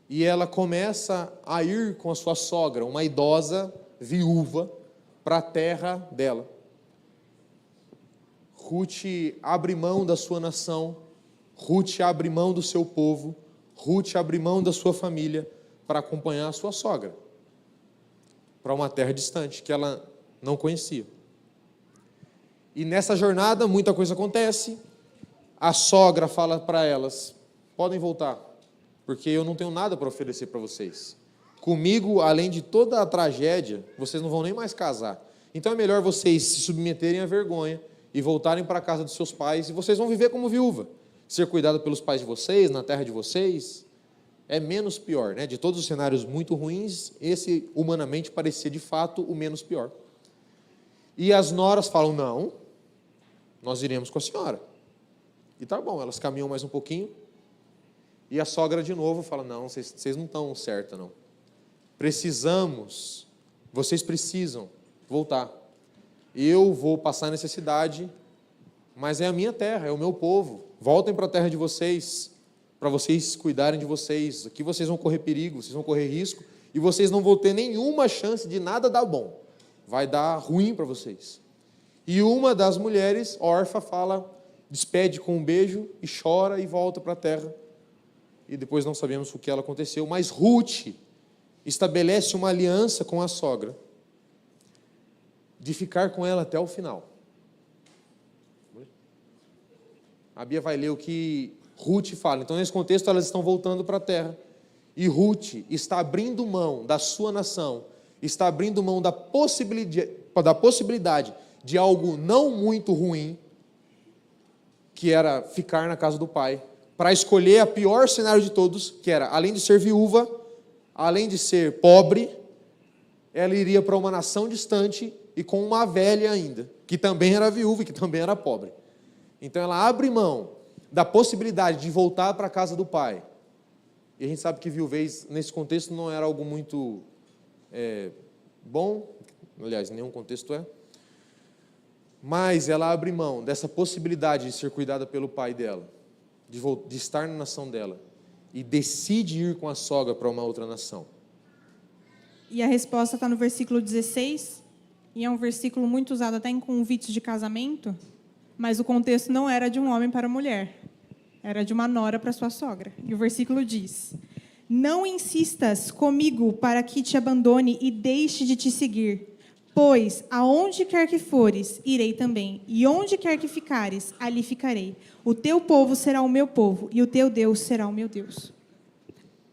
E ela começa a ir com a sua sogra, uma idosa viúva, para a terra dela. Ruth abre mão da sua nação, Ruth abre mão do seu povo, Ruth abre mão da sua família para acompanhar a sua sogra para uma terra distante que ela não conhecia. E nessa jornada muita coisa acontece. A sogra fala para elas: podem voltar, porque eu não tenho nada para oferecer para vocês. Comigo, além de toda a tragédia, vocês não vão nem mais casar. Então é melhor vocês se submeterem à vergonha e voltarem para a casa dos seus pais, e vocês vão viver como viúva. Ser cuidado pelos pais de vocês, na terra de vocês, é menos pior, né? De todos os cenários muito ruins, esse humanamente parecia de fato o menos pior. E as noras falam: não, nós iremos com a senhora. E tá bom, elas caminham mais um pouquinho. E a sogra de novo fala: não, vocês não estão certas, não. Vocês precisam voltar. Eu vou passar necessidade, mas é a minha terra, é o meu povo. Voltem para a terra de vocês, para vocês cuidarem de vocês. Aqui vocês vão correr perigo, vocês vão correr risco, e vocês não vão ter nenhuma chance de nada dar bom. Vai dar ruim para vocês. E uma das mulheres, Orfa, despede com um beijo e chora e volta para a terra. E depois não sabemos o que ela aconteceu, mas Ruth estabelece uma aliança com a sogra de ficar com ela até o final. A Bia vai ler o que Ruth fala. Então, nesse contexto, elas estão voltando para a terra. E Ruth está abrindo mão da sua nação, está abrindo mão da possibilidade de algo não muito ruim, que era ficar na casa do pai, para escolher a pior cenário de todos, que era, além de ser viúva, além de ser pobre, ela iria para uma nação distante e com uma velha ainda, que também era viúva e que também era pobre. Então ela abre mão da possibilidade de voltar para a casa do pai. E a gente sabe que viuvez, nesse contexto, não era algo muito bom, aliás, em nenhum contexto é. Mas ela abre mão dessa possibilidade de ser cuidada pelo pai dela, de estar na nação dela, e decide ir com a sogra para uma outra nação.
E a resposta está no versículo 16, e é um versículo muito usado até em convites de casamento, mas o contexto não era de um homem para a mulher, era de uma nora para sua sogra. E o versículo diz: não insistas comigo para que te abandone e deixe de te seguir, pois aonde quer que fores, irei também, e onde quer que ficares, ali ficarei. O teu povo será o meu povo, e o teu Deus será o meu Deus.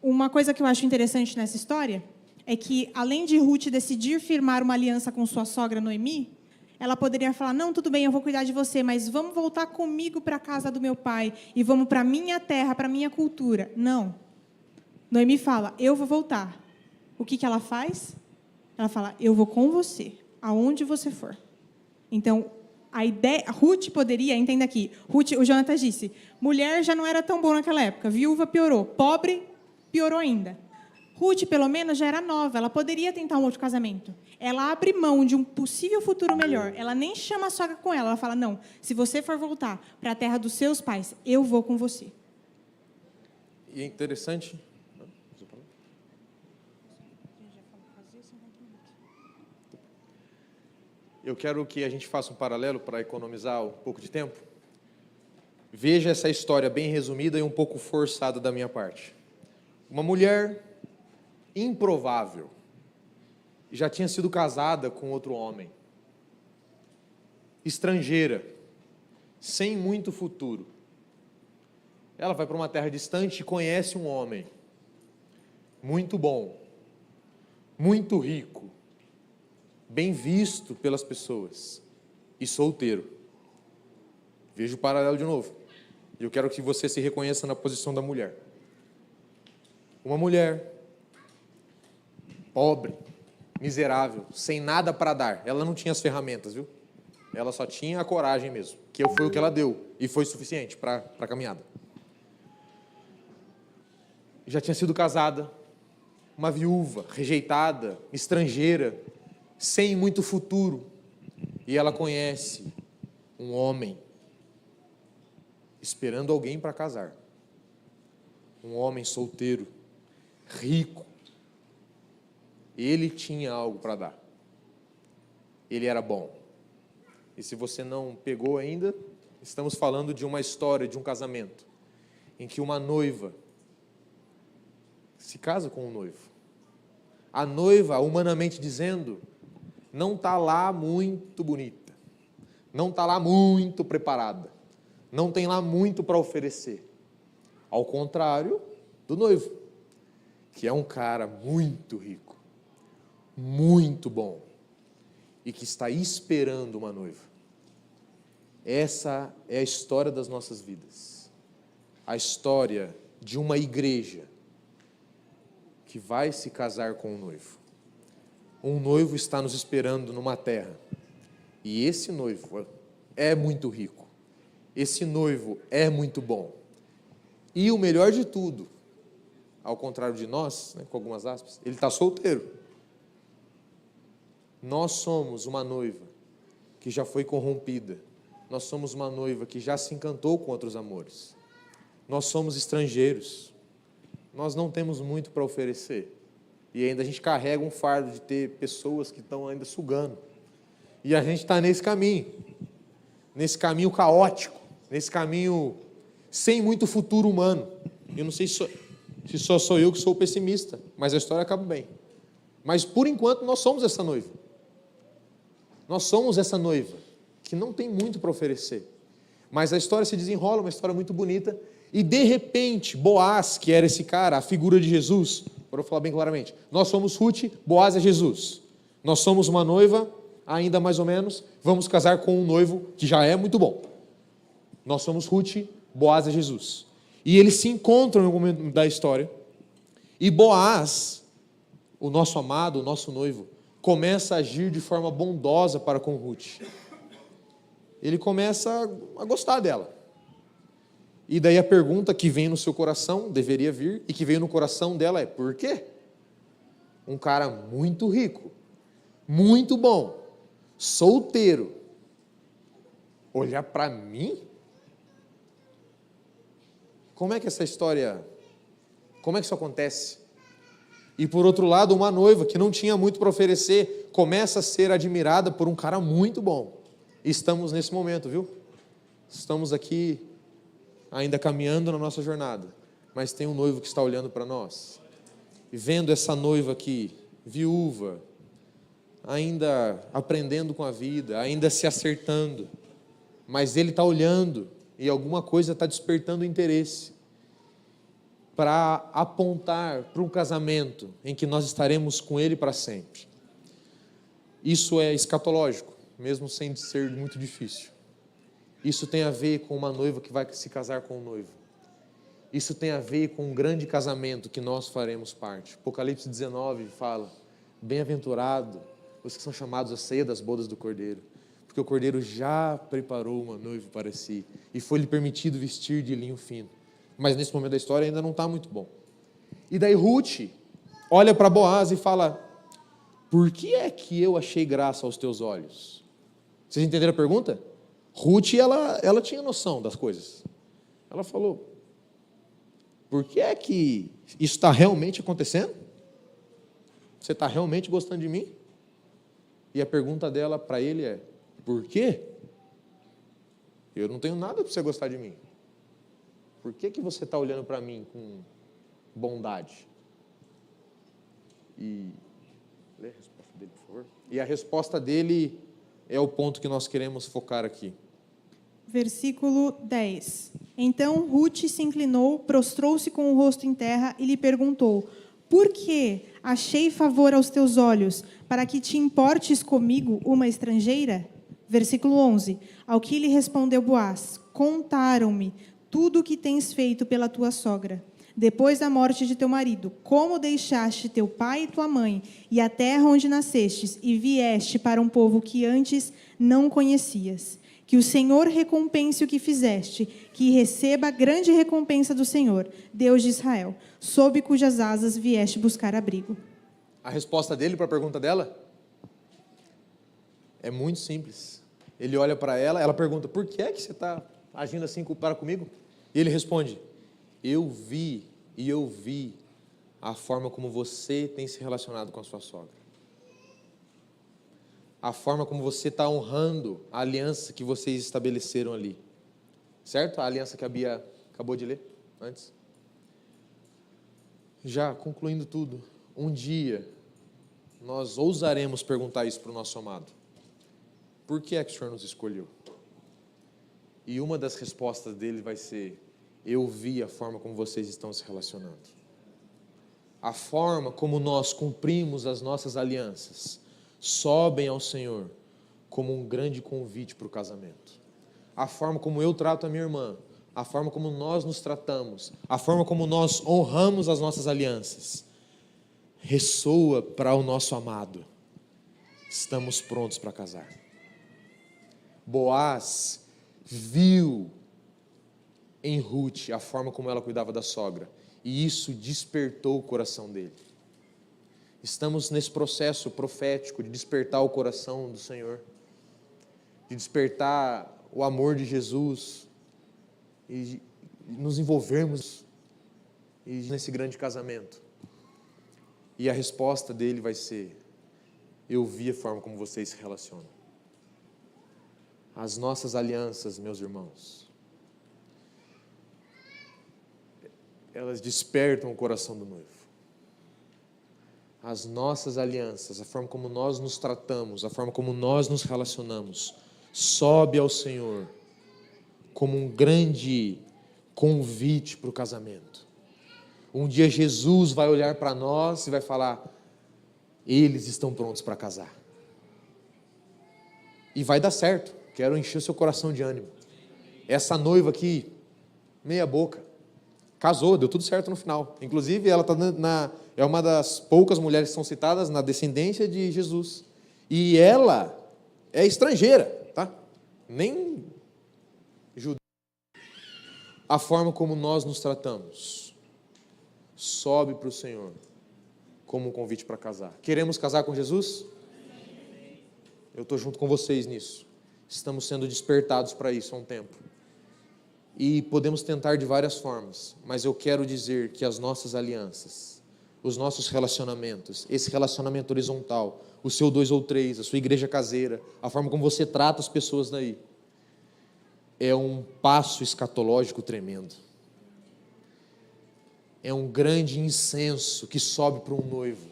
uma coisa que eu acho interessante nessa história é que, além de Ruth decidir firmar uma aliança com sua sogra Noemi, ela poderia falar, não, tudo bem, eu vou cuidar de você, mas vamos voltar comigo para a casa do meu pai e vamos para a minha terra, para a minha cultura. Não. Noemi fala, eu vou voltar. O que ela faz? Ela fala, eu vou com você, aonde você for. Então, a ideia, Ruth poderia, entenda aqui, Ruth, o Jonathan disse, mulher já não era tão bom naquela época, viúva piorou, pobre piorou ainda. Ruth, pelo menos, já era nova, ela poderia tentar um outro casamento. Ela abre mão de um possível futuro melhor, ela nem chama a sogra com ela fala, não, se você for voltar para a terra dos seus pais, eu vou com você.
E é interessante... Eu quero que a gente faça um paralelo para economizar um pouco de tempo. Veja essa história bem resumida e um pouco forçada da minha parte. Uma mulher improvável já tinha sido casada com outro homem, estrangeira, sem muito futuro. Ela vai para uma terra distante e conhece um homem muito bom, muito rico, bem visto pelas pessoas e solteiro. Veja o paralelo de novo. E eu quero que você se reconheça na posição da mulher. Uma mulher pobre, miserável, sem nada para dar. Ela não tinha as ferramentas, viu? Ela só tinha a coragem mesmo, que foi o que ela deu e foi suficiente para a caminhada. Já tinha sido casada, uma viúva, rejeitada, estrangeira, sem muito futuro, e ela conhece um homem esperando alguém para casar. Um homem solteiro, rico. Ele tinha algo para dar. Ele era bom. E se você não pegou ainda, estamos falando de uma história, de um casamento, em que uma noiva se casa com um noivo. A noiva, humanamente dizendo, não está lá muito bonita, não está lá muito preparada, não tem lá muito para oferecer. Ao contrário do noivo, que é um cara muito rico, muito bom, e que está esperando uma noiva. Essa é a história das nossas vidas. A história de uma igreja que vai se casar com um noivo. Um noivo está nos esperando numa terra. E esse noivo é muito rico. Esse noivo é muito bom. E o melhor de tudo, ao contrário de nós, né, com algumas aspas, ele está solteiro. Nós somos uma noiva que já foi corrompida. Nós somos uma noiva que já se encantou com outros amores. Nós somos estrangeiros. Nós não temos muito para oferecer. E ainda a gente carrega um fardo de ter pessoas que estão ainda sugando. E a gente está nesse caminho caótico, nesse caminho sem muito futuro humano. Eu não sei se só sou eu que sou pessimista, mas a história acaba bem. Mas, por enquanto, nós somos essa noiva. Nós somos essa noiva que não tem muito para oferecer. Mas a história se desenrola, uma história muito bonita. E, de repente, Boaz, que era esse cara, a figura de Jesus, para eu falar bem claramente, nós somos Ruth, Boaz é Jesus. Nós somos uma noiva, ainda mais ou menos, vamos casar com um noivo que já é muito bom. Nós somos Ruth, Boaz é Jesus. E eles se encontram no momento da história. E Boaz, o nosso amado, o nosso noivo, começa a agir de forma bondosa para com Ruth. Ele começa a gostar dela. E daí a pergunta que vem no seu coração, deveria vir, e que veio no coração dela é, por quê? Um cara muito rico, muito bom, solteiro, olhar para mim? Como é que essa história, como é que isso acontece? E por outro lado, uma noiva que não tinha muito para oferecer, começa a ser admirada por um cara muito bom. E estamos nesse momento, viu? Estamos aqui ainda caminhando na nossa jornada, mas tem um noivo que está olhando para nós. E vendo essa noiva aqui, viúva, ainda aprendendo com a vida, ainda se acertando, mas ele está olhando e alguma coisa está despertando interesse. para apontar para um casamento em que nós estaremos com Ele para sempre. Isso é escatológico, mesmo sem ser muito difícil. Isso tem a ver com uma noiva que vai se casar com um noivo. Isso tem a ver com um grande casamento que nós faremos parte. Apocalipse 19 fala: bem-aventurado os que são chamados à ceia das bodas do Cordeiro, porque o Cordeiro já preparou uma noiva para si e foi-lhe permitido vestir de linho fino. Mas nesse momento da história ainda não está muito bom. E daí Ruth olha para Boaz e fala: por que é que eu achei graça aos teus olhos? Vocês entenderam a pergunta? Ruth, ela tinha noção das coisas. Ela falou: por que é que isso está realmente acontecendo? Você está realmente gostando de mim? E a pergunta dela para ele é: por quê? Eu não tenho nada para você gostar de mim. Por que você está olhando para mim com bondade? E lê a resposta dele, por favor. E a resposta dele é o ponto que nós queremos focar aqui.
Versículo 10. Então Ruth se inclinou, prostrou-se com o rosto em terra e lhe perguntou: por que achei favor aos teus olhos, para que te importes comigo, uma estrangeira? Versículo 11. Ao que lhe respondeu Boaz: contaram-me tudo o que tens feito pela tua sogra, depois da morte de teu marido, como deixaste teu pai e tua mãe, e a terra onde nascestes, e vieste para um povo que antes não conhecias. Que o Senhor recompense o que fizeste, que receba a grande recompensa do Senhor, Deus de Israel, sob cujas asas vieste buscar abrigo.
A resposta dele para a pergunta dela é muito simples. Ele olha para ela, ela pergunta: por que é que você está agindo assim para comigo? E ele responde: eu vi a forma como você tem se relacionado com a sua sogra. A forma como você está honrando a aliança que vocês estabeleceram ali. Certo? A aliança que a Bia acabou de ler antes. Já concluindo tudo, um dia nós ousaremos perguntar isso para o nosso amado: por que é que o Senhor nos escolheu? E uma das respostas dele vai ser: eu vi a forma como vocês estão se relacionando. A forma como nós cumprimos as nossas alianças sobem ao Senhor como um grande convite para o casamento. A forma como eu trato a minha irmã, a forma como nós nos tratamos, a forma como nós honramos as nossas alianças, ressoa para o nosso amado: estamos prontos para casar. Boaz viu em Ruth a forma como ela cuidava da sogra, e isso despertou o coração dele. Estamos nesse processo profético de despertar o coração do Senhor, de despertar o amor de Jesus e nos envolvermos nesse grande casamento. E a resposta dele vai ser: eu vi a forma como vocês se relacionam. As nossas alianças, meus irmãos, elas despertam o coração do noivo. As nossas alianças, a forma como nós nos tratamos, a forma como nós nos relacionamos, sobe ao Senhor como um grande convite para o casamento. Um dia Jesus vai olhar para nós e vai falar: eles estão prontos para casar. E vai dar certo. Quero encher o seu coração de ânimo. Essa noiva aqui, meia boca, casou, deu tudo certo no final. Inclusive, ela é uma das poucas mulheres que são citadas na descendência de Jesus. E ela é estrangeira, tá? Nem judeu. A forma como nós nos tratamos sobe para o Senhor como um convite para casar. Queremos casar com Jesus? Eu estou junto com vocês nisso. Estamos sendo despertados para isso há um tempo. E podemos tentar de várias formas, mas eu quero dizer que as nossas alianças, os nossos relacionamentos, esse relacionamento horizontal, o seu 2 ou 3, a sua igreja caseira, a forma como você trata as pessoas daí, é um passo escatológico tremendo. É um grande incenso que sobe para um noivo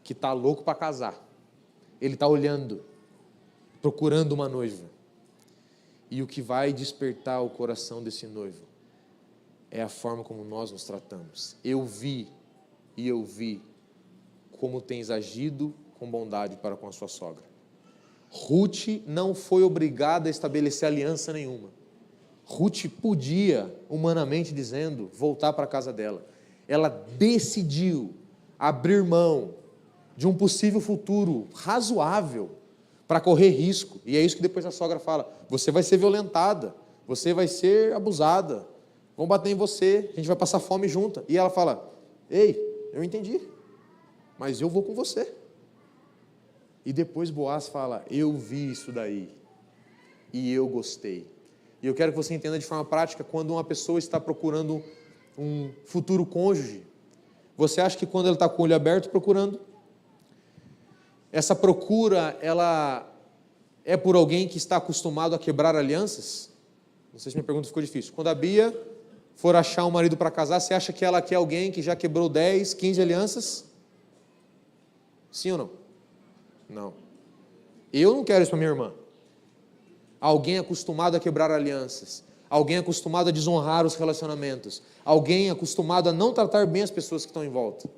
que está louco para casar. Ele está olhando, procurando uma noiva. E o que vai despertar o coração desse noivo é a forma como nós nos tratamos. Eu vi como tens agido com bondade para com a sua sogra. Ruth não foi obrigada a estabelecer aliança nenhuma. Ruth podia, humanamente dizendo, voltar para a casa dela. Ela decidiu abrir mão de um possível futuro razoável para correr risco. E é isso que depois a sogra fala: você vai ser violentada, você vai ser abusada, vão bater em você, a gente vai passar fome junta. E ela fala: ei, eu entendi, mas eu vou com você. E depois Boaz fala: eu vi isso daí e eu gostei. E eu quero que você entenda de forma prática, quando uma pessoa está procurando um futuro cônjuge, você acha que quando ele está com o olho aberto procurando, essa procura, ela é por alguém que está acostumado a quebrar alianças? Não sei se minha pergunta ficou difícil. Quando a Bia for achar um marido para casar, você acha que ela quer alguém que já quebrou 10, 15 alianças? Sim ou não? Não. Eu não quero isso para minha irmã. Alguém acostumado a quebrar alianças, alguém acostumado a desonrar os relacionamentos, alguém acostumado a não tratar bem as pessoas que estão em volta.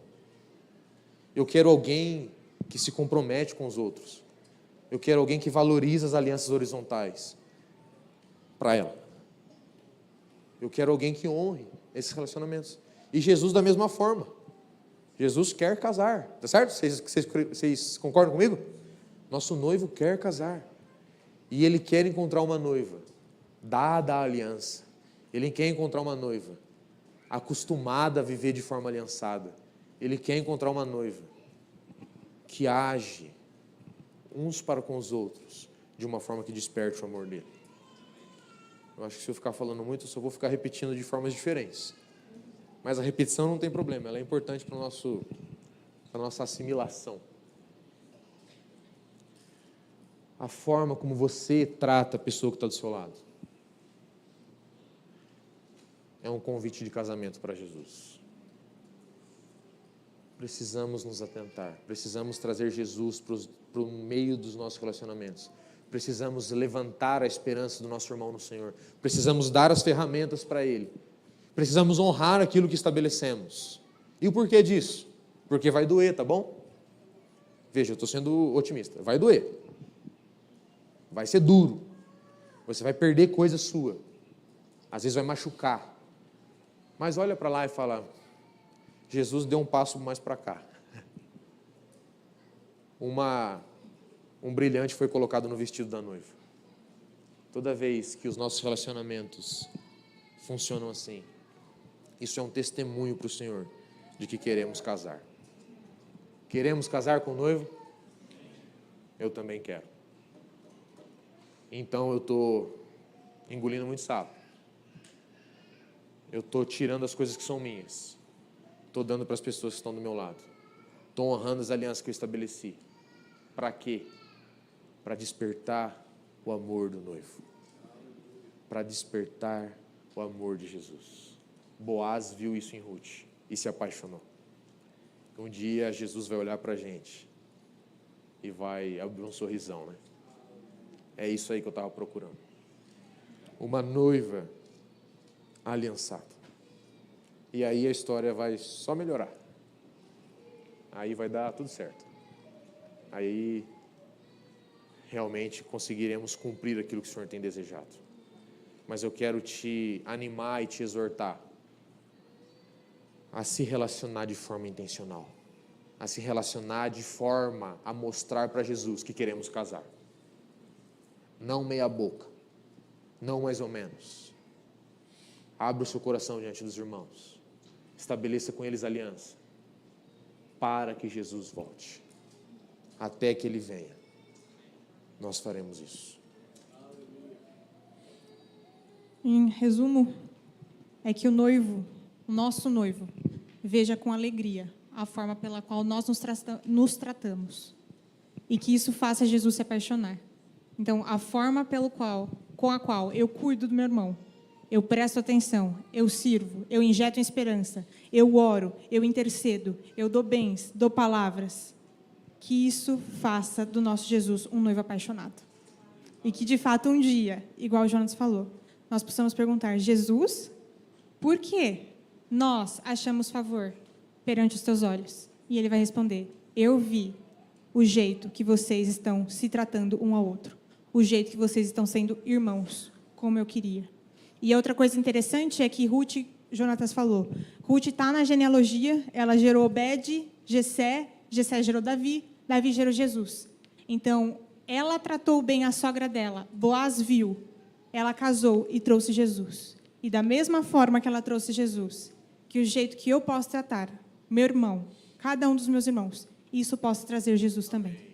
Eu quero alguém que se compromete com os outros. Eu quero alguém que valoriza as alianças horizontais para ela. Eu quero alguém que honre esses relacionamentos. E Jesus da mesma forma. Jesus quer casar, tá certo? Vocês concordam comigo? Nosso noivo quer casar. E ele quer encontrar uma noiva dada à aliança. Ele quer encontrar uma noiva acostumada a viver de forma aliançada. Ele quer encontrar uma noiva que age uns para com os outros de uma forma que desperte o amor dele. Eu acho que se eu ficar falando muito, eu só vou ficar repetindo de formas diferentes. Mas a repetição não tem problema, ela é importante para a nossa assimilação. A forma como você trata a pessoa que está do seu lado é um convite de casamento para Jesus. Precisamos nos atentar, precisamos trazer Jesus para o meio dos nossos relacionamentos. Precisamos levantar a esperança do nosso irmão no Senhor. Precisamos dar as ferramentas para Ele. Precisamos honrar aquilo que estabelecemos. E o porquê disso? Porque vai doer, tá bom? Veja, eu estou sendo otimista. Vai doer. Vai ser duro. Você vai perder coisa sua. Às vezes vai machucar. Mas olha para lá e fala: Jesus deu um passo mais para cá. Um brilhante foi colocado no vestido da noiva. Toda vez que os nossos relacionamentos funcionam assim, isso é um testemunho para o Senhor de que queremos casar. Queremos casar com o noivo? Eu também quero. Então eu estou engolindo muito sapo. Eu estou tirando as coisas que são minhas. Estou dando para as pessoas que estão do meu lado. Estou honrando as alianças que eu estabeleci. Para quê? Para despertar o amor do noivo. Para despertar o amor de Jesus. Boaz viu isso em Ruth e se apaixonou. Um dia Jesus vai olhar para a gente e vai abrir um sorrisão, né? É isso aí que eu estava procurando. Uma noiva aliançada. E aí a história vai só melhorar. Aí vai dar tudo certo. Aí realmente conseguiremos cumprir aquilo que o Senhor tem desejado. Mas eu quero te animar e te exortar a se relacionar de forma intencional, a se relacionar de forma a mostrar para Jesus que queremos casar. Não meia boca, não mais ou menos. Abra o seu coração diante dos irmãos, estabeleça com eles aliança, para que Jesus volte. Até que Ele venha, nós faremos isso.
Em resumo, é que o noivo, o nosso noivo, veja com alegria a forma pela qual nós nos tratamos e que isso faça Jesus se apaixonar. Então, a forma com a qual eu cuido do meu irmão, eu presto atenção, eu sirvo, eu injeto esperança, eu oro, eu intercedo, eu dou bens, dou palavras, que isso faça do nosso Jesus um noivo apaixonado. E que, de fato, um dia, igual o Jonas falou, nós possamos perguntar: Jesus, por que nós achamos favor perante os teus olhos? E ele vai responder: eu vi o jeito que vocês estão se tratando um ao outro, o jeito que vocês estão sendo irmãos, como eu queria. E outra coisa interessante é que Ruth, Jonatas falou, Ruth está na genealogia, ela gerou Obed, Jessé, Jessé gerou Davi, Davi gerou Jesus. Então, ela tratou bem a sogra dela, Boaz viu, ela casou e trouxe Jesus. E da mesma forma que ela trouxe Jesus, que o jeito que eu posso tratar meu irmão, cada um dos meus irmãos, isso posso trazer Jesus também.